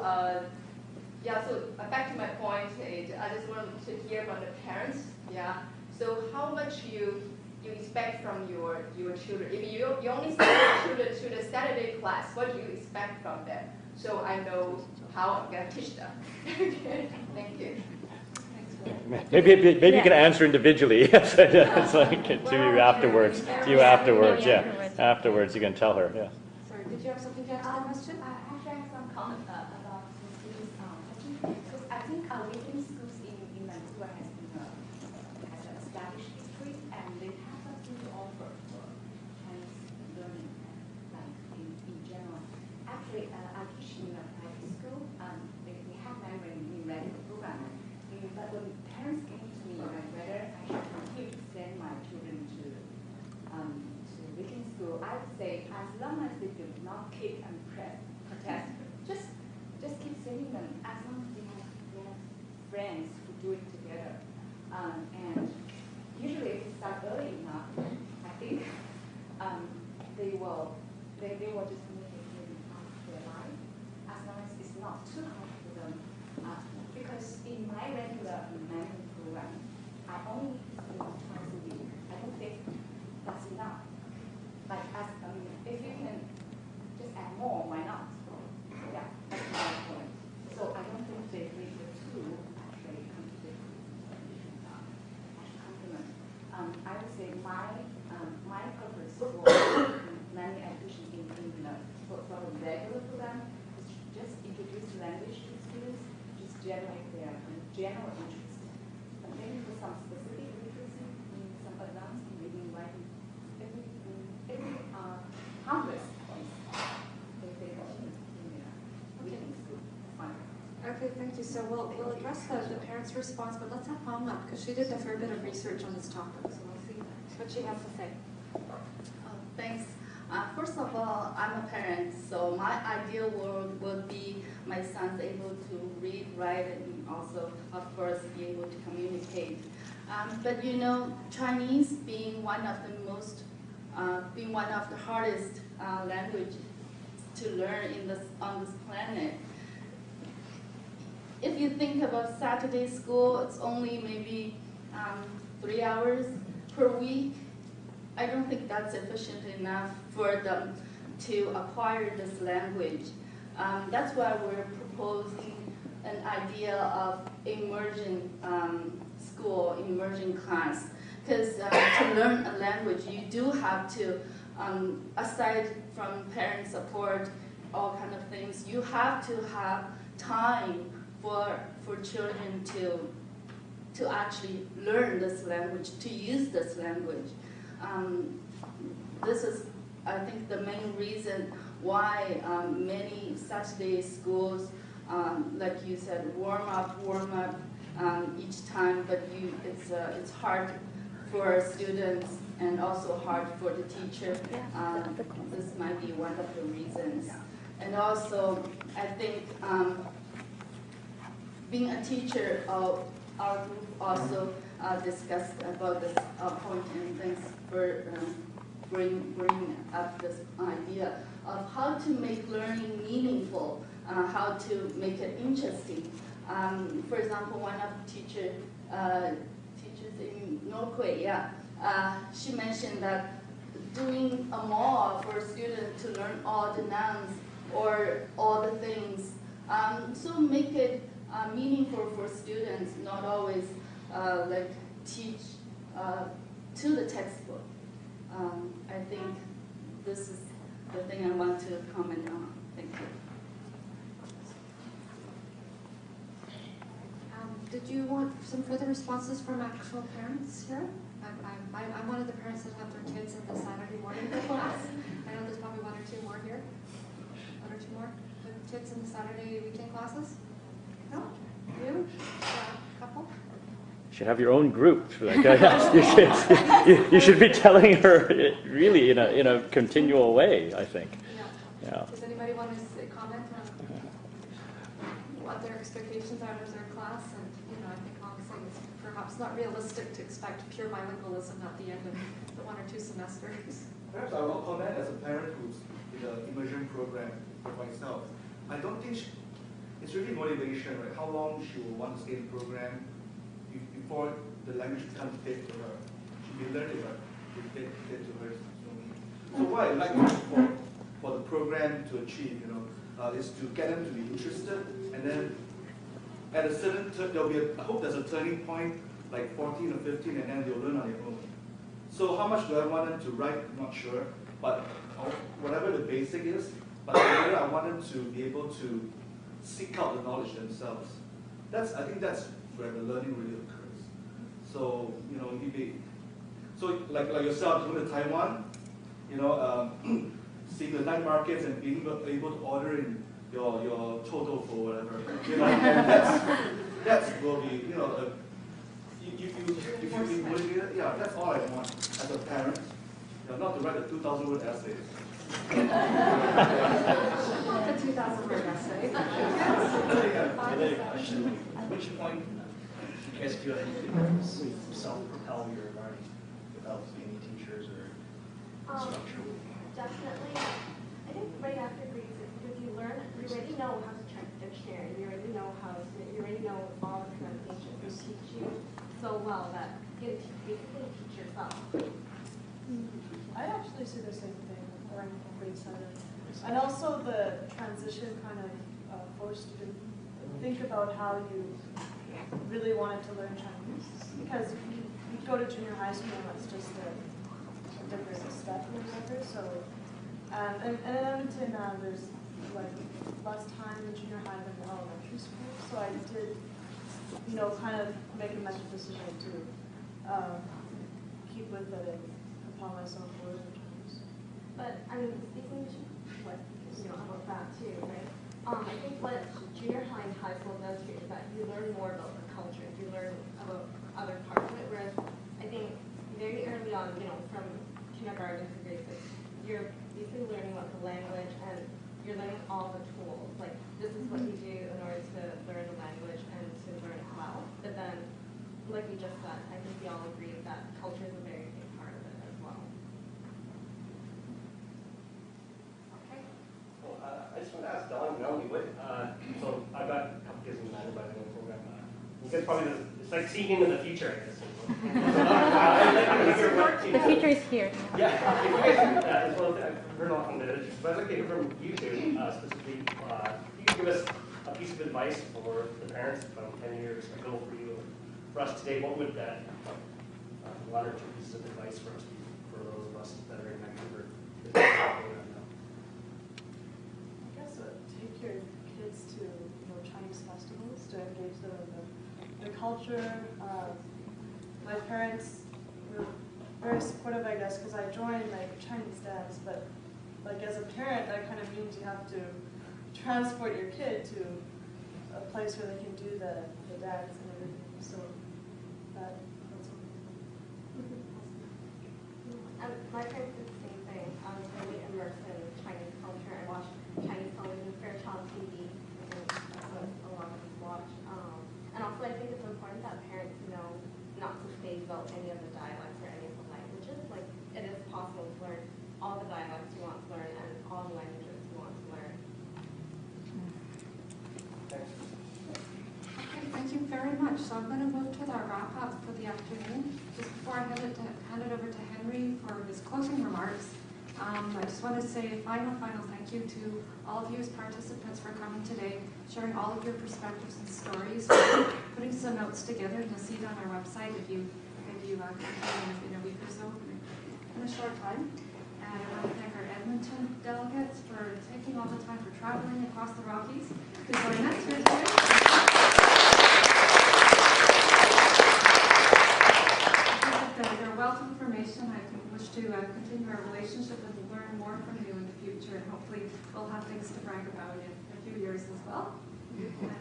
Speaker 12: back to my point, I just wanted to hear from the parents. Yeah. So how much you expect from your children? If you only send your children to the Saturday class, what do you expect from them? So I know how I'm going to teach them. Thank you.
Speaker 11: Maybe you can answer individually. It's like to you afterwards. Yeah. Afterwards, you can tell her. Yeah.
Speaker 7: Sorry, did you have something to ask that question?
Speaker 16: I actually have some comment about this question, because I think within schools in Vancouver has an established history, and they have something to offer for Chinese learning, like in general. Actually, I teach in a private school. We have Mandarin in regular program, but when parents came to me, whether I should continue to send my children to weekend school, I would say as long as they do not kick and protest, just keep sending them as long as they have friends who do it together. And usually if you start early enough, I think they will just make it really part of their life, as long as it's not too hard for them. Because in my regular Mandarin program, I only see them twice a week. I don't think that's enough. Like, if you can just add more, why not? Yeah, that's my point. So I don't think they need the two actually complement. I would say my purpose for learning education in for the regular program is just introduce language to students, just generate their general interest. And maybe for some specific literacy, some advanced reading, writing, every harmless place. If they continue in their reading school, fine.
Speaker 7: Okay, thank you. So we'll address the parents' response, but let's have Palma, because she did a fair bit of research on this topic, so we'll see what she has to say.
Speaker 17: Thanks. First of all, I'm a parent, so my ideal world would be my son's able to read, write, and also, of course, be able to communicate. But Chinese being one of the hardest language to learn on this planet. If you think about Saturday school, it's only maybe 3 hours per week, I don't think that's sufficient enough for them to acquire this language. That's why we're proposing an idea of immersion school, immersion class. Because to learn a language, you do have to, aside from parent support, all kind of things, you have to have time for children to actually learn this language, to use this language. This is, I think, the main reason why many Saturday schools, like you said, warm up each time, but it's hard for students and also hard for the teacher. This might be one of the reasons. And also, I think being a teacher, our group also discussed about this point, and thanks for bringing up this idea of how to make learning meaningful, how to make it interesting. For example, one of the teachers in North Korea, she mentioned that doing a mall for students to learn all the nouns or all the things, so make it meaningful for students, not always like teach to the textbook. I think this is the thing I want to comment on. Thank you.
Speaker 7: Did you want some further responses from actual parents here? I'm one of the parents that have their kids in the Saturday morning class. I know there's probably one or two more here. One or two more with kids in the Saturday weekend classes? No? You? A couple?
Speaker 11: You should have your own group. Like, you should be telling her really in a continual way, I think. Yeah.
Speaker 7: Does anybody want to comment on what their expectations are of their class? And I think obviously it's perhaps not realistic to expect pure bilingualism at the end of the 1 or 2 semesters.
Speaker 14: Perhaps I will comment as a parent who's in the immersion program for myself. I don't think it's really motivation, right? How long she will want to stay in the program before the language becomes dead to her. She will learn it, but it's dead to her. So what I'd like for the program to achieve, is to get them to be interested, and then at a certain there'll be I hope there's a turning point, like 14 or 15, and then they'll learn on their own. So how much do I want them to write? I'm not sure, but whatever the basic is, but later I want them to be able to seek out the knowledge themselves. I think that's where the learning really occurs. So so like yourself going to Taiwan, seeing the night markets and being able to order in your total for whatever, and that's will be if you be motivated, yeah, that's all I want as a parent, not to write a 2,000-word essay.
Speaker 7: The 2,000-word essay.
Speaker 13: At which point do you guys feel that you can self-propel your learning without any teachers or structure?
Speaker 12: Definitely. I think right after grade 6, because you already know how to check the dictionary, you already know all the pronunciations. They teach you so well that you can basically teach yourself.
Speaker 9: I actually see the same thing around grade 7. And also the transition kind of forced you to think about how you really wanted to learn Chinese. Because if you go to junior high school, that's just a different step or whatever. So, and in Edmonton, there's like less time in junior high than in elementary school. So I did, kind of make a mental decision to keep with it and apply myself for it.
Speaker 12: But I mean, speaking about that too, right? I think what junior high and high school does here is that you learn more about the culture. You learn about other parts of it. Whereas I think very early on, from kindergarten to grade 6, you're basically learning about the language and you're learning all the tools. Like this is what you do in order to learn the language and to learn it well. But then, like we just said, I think we all agree that culture is a very big part of it as well.
Speaker 18: I just want to ask Don and Melanie, so I've got a couple kids in the bilingual program. You guys probably, it's like seeing into the future, I guess. So
Speaker 12: The future is here.
Speaker 19: Yeah, if you guys do that as well, I've heard a lot from the others, but I'd like to hear from you two specifically. You can give us a piece of advice for the parents from 10 years ago for you, for us today. What would that one or two pieces of advice for us, for those of us that are in Vancouver?
Speaker 9: I guess take your kids to Chinese festivals to engage them in the culture. My parents were very supportive, I guess, because I joined like Chinese dance, but like as a parent, that kind of means you have to transport your kid to a place where they can do the dance and everything. So that's
Speaker 12: my parents did the same thing. I was really immersed in Chinese culture. I watched Chinese television, Fairchild TV, and that's what a lot of us watch. And also I think it's important that parents know not to phase out any of the dialects or any of the languages. Like, it is possible to learn all the dialects you want to learn and all the languages you want to learn.
Speaker 7: Okay, thank you very much. So I'm going to move to our wrap up for the afternoon. Just before I hand it over to Henry for his closing remarks, I just want to say a final thank you to all of you as participants for coming today, sharing all of your perspectives and stories, putting some notes together, and you'll see it on our website if you come in a week or so in a short time. And I want to thank our Edmonton delegates for taking all the time for traveling across the Rockies to join us here today. Their wealth of information. I wish to continue our relationship and learn more from you in the future. And hopefully we'll have things to brag about in a few years as well. And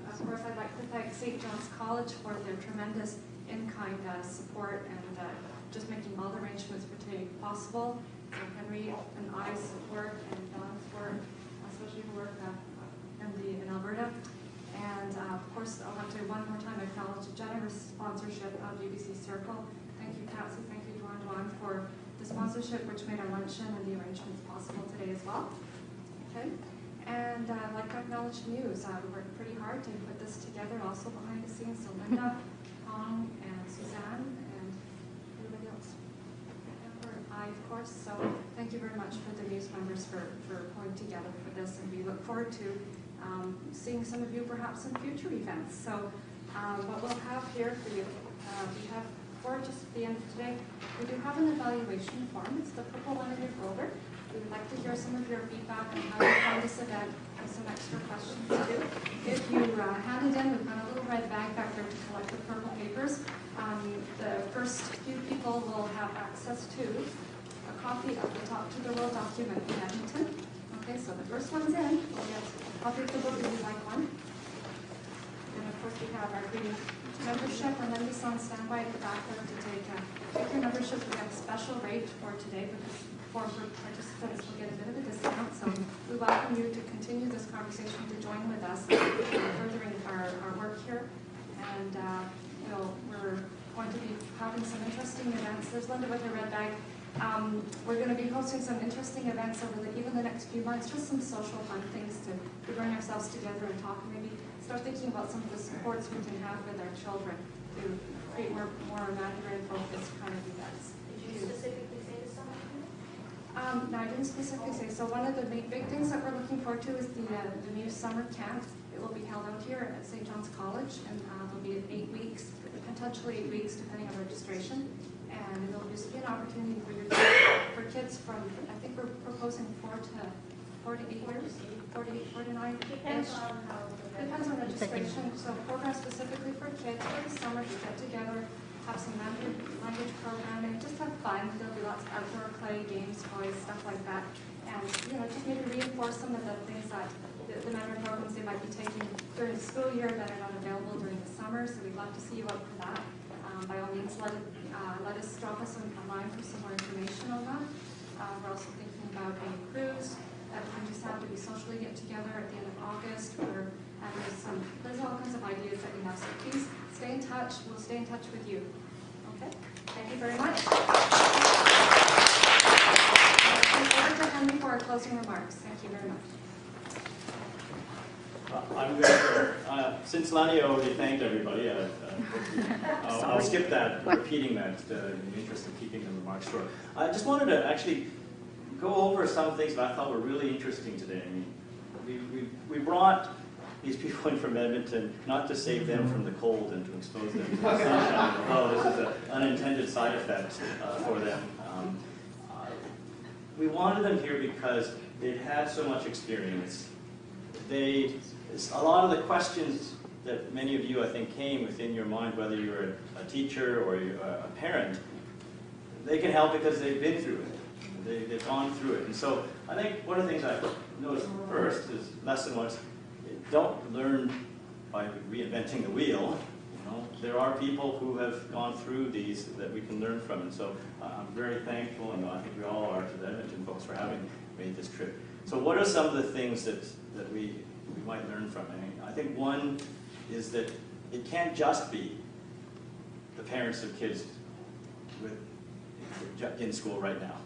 Speaker 7: of course, I'd like to thank St. John's College for their tremendous in-kind support and just making all the arrangements for today possible. Henry and I's work and Don's work, especially her work in Alberta. And of course, I want to one more time acknowledge the generous sponsorship of UBC Circle. Thank you, Patsy. Thank you, Duan, for the sponsorship, which made our luncheon and the arrangements possible today as well. Okay. And I'd like to acknowledge Muse. We worked pretty hard to put this together, also behind the scenes. So Linda, Tom, and Suzanne, and everybody else. And I, of course. So thank you very much for the Muse members for pulling together for this. And we look forward to seeing some of you perhaps in future events. So what we'll have here for you, we have, for just at the end of today, we do have an evaluation form. It's the purple one in your folder. We would like to hear some of your feedback on how you found this event and some extra questions too. If you hand it in, we've got a little red bag back there to collect the purple papers. The first few people will have access to a copy of the Talk to the World document in Edmonton. Okay, so the first one's in. We'll get a copy of the book if you'd like one. And of course we have our green membership, and then we on standby at the back there to take your membership. We have a special rate for today because forum participants will get a bit of a discount. So we welcome you to continue this conversation, to join with us in furthering our work here. And we're going to be having some interesting events. There's Linda with her red bag. We're going to be hosting some interesting events over even the next few months, just some social fun things to bring ourselves together and talk, and maybe start thinking about some of the supports we can have with our children to create more Mandarin-focused kind of events.
Speaker 8: Did you specifically say the summer camp?
Speaker 7: No, I didn't specifically say. So one of the big things that we're looking forward to is the new summer camp. It will be held out here at St. John's College, and it'll be 8 weeks, potentially 8 weeks, depending on registration. And it'll just be an opportunity for kids from, I think we're proposing 4 to 8 years, 4 to 9.
Speaker 8: Depends on how.
Speaker 7: Depends on registration. So program specifically for kids for the summer to get together, have some language programming, just have fun. There'll be lots of outdoor play, games, toys, stuff like that. And just maybe reinforce some of the things that the Mandarin programs they might be taking during the school year that are not available during the summer. So we'd love to see you up for that. By all means, let us drop us a line for some more information on that. We're also thinking about a cruise that we just have to be socially get together at the end of August. There's all kinds of ideas that we have. So please stay in touch. We'll stay in touch with you. Okay. Thank you very much. Over to Henry for our closing remarks. Thank you very much.
Speaker 1: I'm good. Since Lani already thanked everybody, I'll skip that, repeating that in the interest of keeping the remarks short. I just wanted to actually go over some things that I thought were really interesting today. I mean, we brought these people in from Edmonton not to save them from the cold and to expose them to the sunshine. Oh, this is an unintended side effect for them. We wanted them here because they'd had so much experience. A lot of the questions that many of you, I think, came within your mind, whether you're a teacher or you're a parent, they can help because they've been through it. They've gone through it. And so I think one of the things I noticed first is lesson was, don't learn by reinventing the wheel. You know, there are people who have gone through these that we can learn from. And so I'm very thankful, and I think we all are, to the Edmonton folks for having made this trip. So what are some of the things that we might learn from it? I think one is that it can't just be the parents of kids in school right now.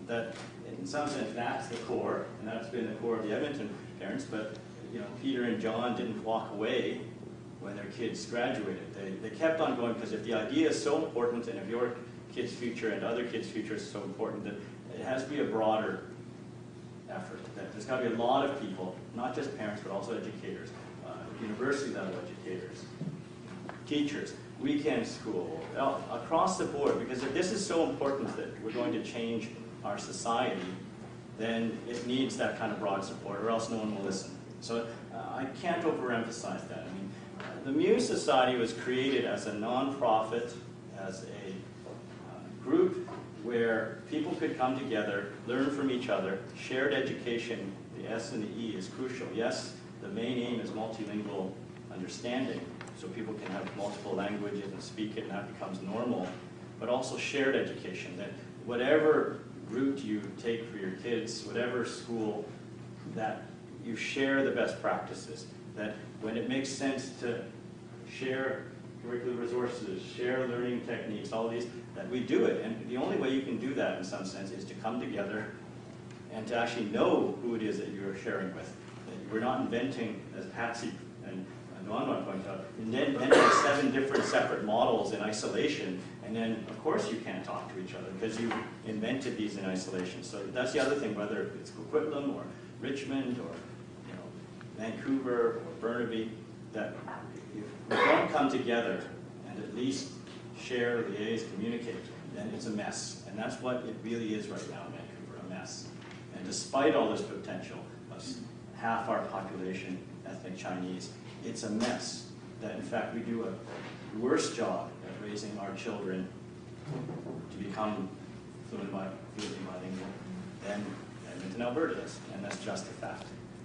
Speaker 1: That in some sense that's the core, and that's been the core of the Edmonton parents, but you know, Peter and John didn't walk away when their kids graduated. They kept on going because if the idea is so important, and if your kid's future and other kids' future is so important, that it has to be a broader effort. That there's got to be a lot of people, not just parents, but also educators, university level educators, teachers, weekend school, across the board, because if this is so important that we're going to change our society, then it needs that kind of broad support, or else no one will listen. So I can't overemphasize that. I mean, the Muse Society was created as a nonprofit, as a group where people could come together, learn from each other. Shared education, the S and the E, is crucial. Yes, the main aim is multilingual understanding, so people can have multiple languages and speak it, and that becomes normal. But also shared education, that whatever route you take for your kids, whatever school, that you share the best practices. That when it makes sense to share curricular resources, share learning techniques, all these, that we do it. And the only way you can do that in some sense is to come together and to actually know who it is that you're sharing with. That we're not inventing, as Patsy and Duanwan pointed out, inventing 7 different separate models in isolation, and then of course you can't talk to each other because you invented these in isolation. So that's the other thing, whether it's Coquitlam or Richmond or Vancouver or Burnaby, that if we don't come together and at least share, liaise, communicate, then it's a mess. And that's what it really is right now in Vancouver, a mess. And despite all this potential of half our population ethnic Chinese, it's a mess. That in fact we do a worse job at raising our children to become fluently bilingual than Edmonton, Alberta is, and that's just a fact.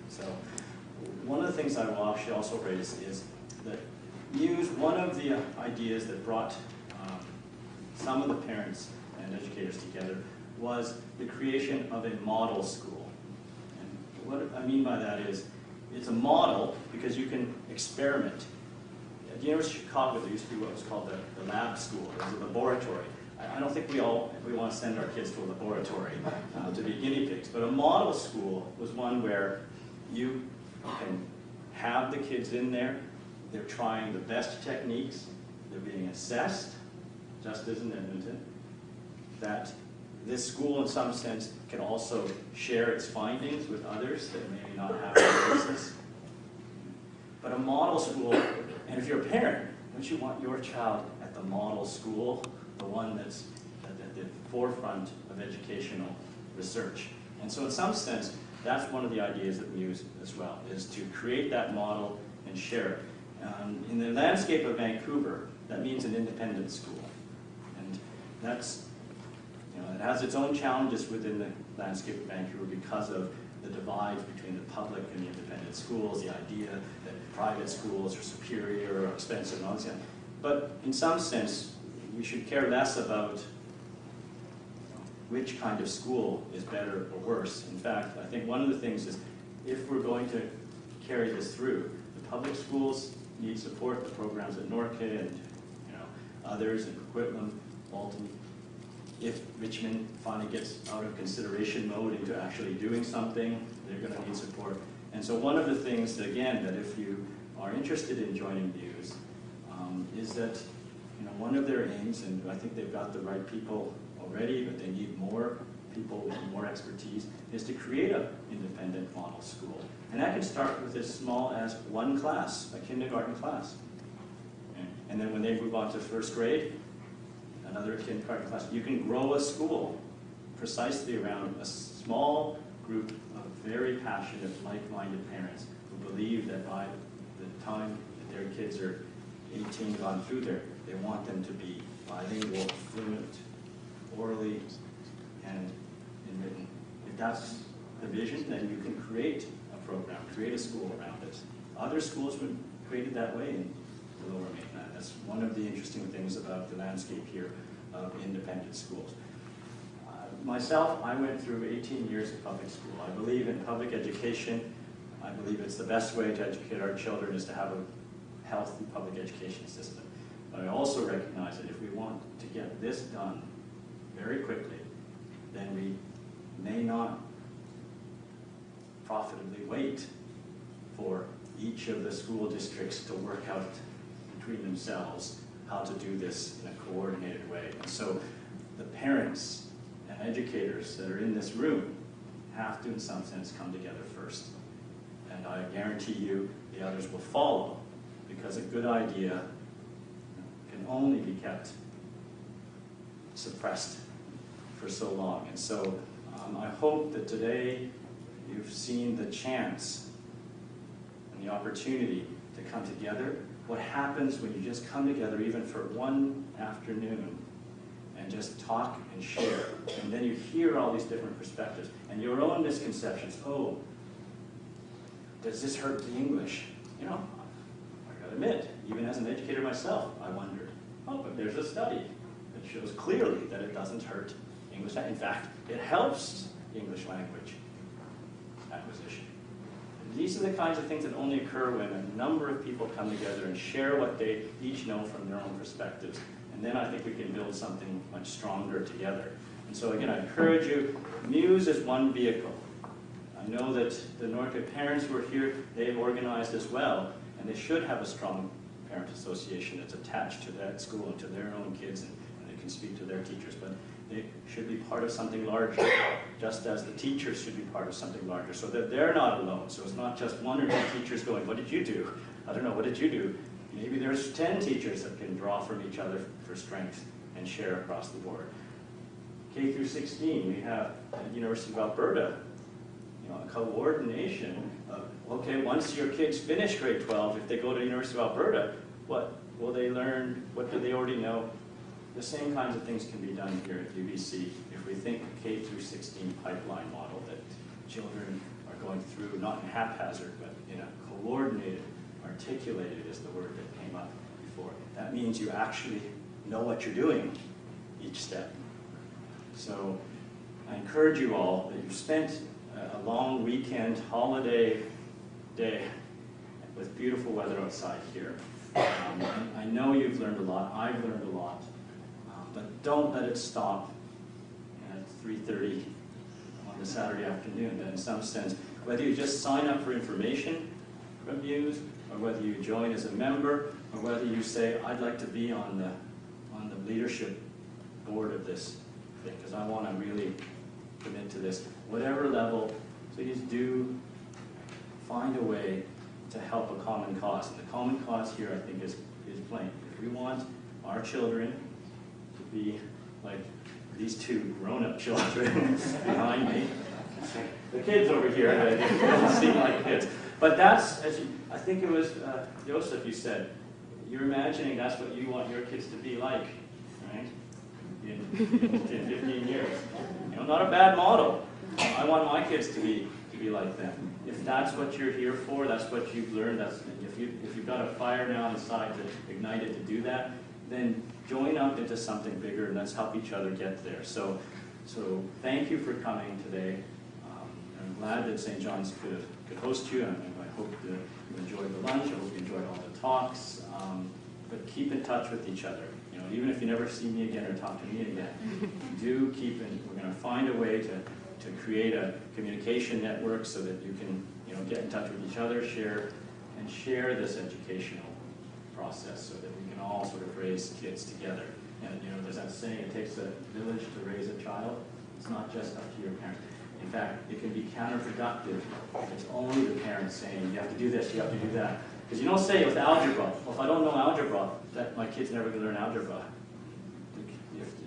Speaker 1: So one of the things I will also raise is that Muse, one of the ideas that brought some of the parents and educators together was the creation of a model school. And what I mean by that is, it's a model because you can experiment. At the University of Chicago, there used to be what was called the lab school. It was a laboratory. I don't think we want to send our kids to a laboratory to be guinea pigs, but a model school was one where you can have the kids in there, they're trying the best techniques, they're being assessed, just as in Edmonton, that this school in some sense can also share its findings with others that may not have a basis. But a model school, and if you're a parent, don't you want your child at the model school, the one that's at the forefront of educational research? And so in some sense, that's one of the ideas of Muse as well, is to create that model and share it. In the landscape of Vancouver, that means an independent school. And that's, it has its own challenges within the landscape of Vancouver because of the divides between the public and the independent schools, the idea that private schools are superior or expensive and all that. But in some sense, we should care less about which kind of school is better or worse. In fact, I think one of the things is, if we're going to carry this through, the public schools need support, the programs at Norquay and others in Coquitlam, Walton. If Richmond finally gets out of consideration mode into actually doing something, they're going to need support. And so one of the things, again, that if you are interested in joining Muse, is that one of their aims, and I think they've got the right people already, but they need more people with more expertise, is to create an independent model school. And that can start with as small as one class, a kindergarten class. And then when they move on to first grade, another kindergarten class. You can grow a school precisely around a small group of very passionate, like-minded parents who believe that by the time that their kids are 18, gone through there, they want them to be bilingual, fluent, orally, and in written. If that's the vision, then you can create a program, create a school around it. Other schools were created that way in the Lower Mainland. That's one of the interesting things about the landscape here of independent schools. Myself, I went through 18 years of public school. I believe in public education. I believe it's the best way to educate our children is to have a healthy public education system. But I also recognize that if we want to get this done very quickly, then we may not profitably wait for each of the school districts to work out between themselves how to do this in a coordinated way. And so the parents and educators that are in this room have to, in some sense, come together first. And I guarantee you the others will follow, because a good idea can only be kept suppressed for so long. And so I hope that today you've seen the chance and the opportunity to come together. What happens when you just come together even for one afternoon and just talk and share, and then you hear all these different perspectives and your own misconceptions. Oh, does this hurt the English? I gotta admit, even as an educator myself, I wondered, oh, but there's a study that shows clearly that it doesn't hurt English. In fact, it helps English language acquisition. And these are the kinds of things that only occur when a number of people come together and share what they each know from their own perspectives. And then I think we can build something much stronger together. And so again, I encourage you, Muse is one vehicle. I know that the Norca parents who are here, they've organized as well, and they should have a strong parent association that's attached to that school and to their own kids, and they can speak to their teachers. But they should be part of something larger, just as the teachers should be part of something larger, so that they're not alone. So it's not just one or two teachers going, what did you do? I don't know, what did you do? Maybe there's 10 teachers that can draw from each other for strength and share across the board. K through 16, we have at the University of Alberta, a coordination of, okay, once your kids finish grade 12, if they go to the University of Alberta, what will they learn? What do they already know? The same kinds of things can be done here at UBC if we think a K through 16 pipeline model that children are going through, not in haphazard, but in a coordinated, articulated is the word that came up before. That means you actually know what you're doing each step. So I encourage you all that you spent a long weekend holiday day with beautiful weather outside here. I know you've learned a lot. I've learned a lot. But don't let it stop at 3:30 on the Saturday afternoon. That in some sense, whether you just sign up for information from Muse, or whether you join as a member, or whether you say, I'd like to be on the leadership board of this thing, because I want to really commit to this. Whatever level, please do find a way to help a common cause. And the common cause here, I think, is plain. If we want our children to be like these two grown-up children behind me, the kids over here, they don't seem like kids. But that's, I think it was Joseph, you said, you're imagining that's what you want your kids to be like, right? In 15 years. Not a bad model. I want my kids to be like them. If that's what you're here for, that's what you've learned, if you've got a fire now inside to ignite it to do that, then join up into something bigger and let's help each other get there. So thank you for coming today. I'm glad that St. John's could host you, and I hope that you enjoyed the lunch. I hope you enjoyed all the talks. But keep in touch with each other. Even if you never see me again or talk to me again, do keep in. We're going to find a way to create a communication network so that you can get in touch with each other, share this educational process so that we can all sort of raise kids together. And there's that saying, it takes a village to raise a child. It's not just up to your parents. In fact, it can be counterproductive if it's only the parents saying, you have to do this, you have to do that. Because you don't say with algebra, well, if I don't know algebra, that my kid's never going to learn algebra.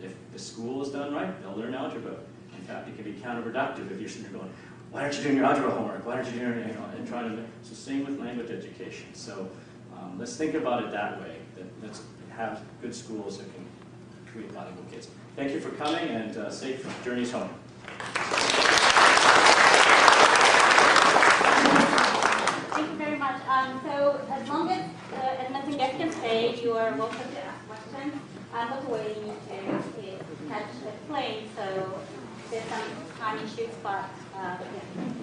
Speaker 1: If the school is done right, they'll learn algebra. In fact, it can be counterproductive if you're sitting there going, why aren't you doing your algebra homework? Why aren't you doing it? And trying to. So same with language education. So let's think about it that way. Let's have good schools that can create bilingual kids. Thank you for coming, and safe journeys home.
Speaker 2: Thank you very much. So as long as Edmonton guests can stay, you are welcome to ask questions. Motorway you need to catch the plane, so there's some time issues, but yeah,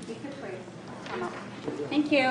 Speaker 2: you could come up. Thank you.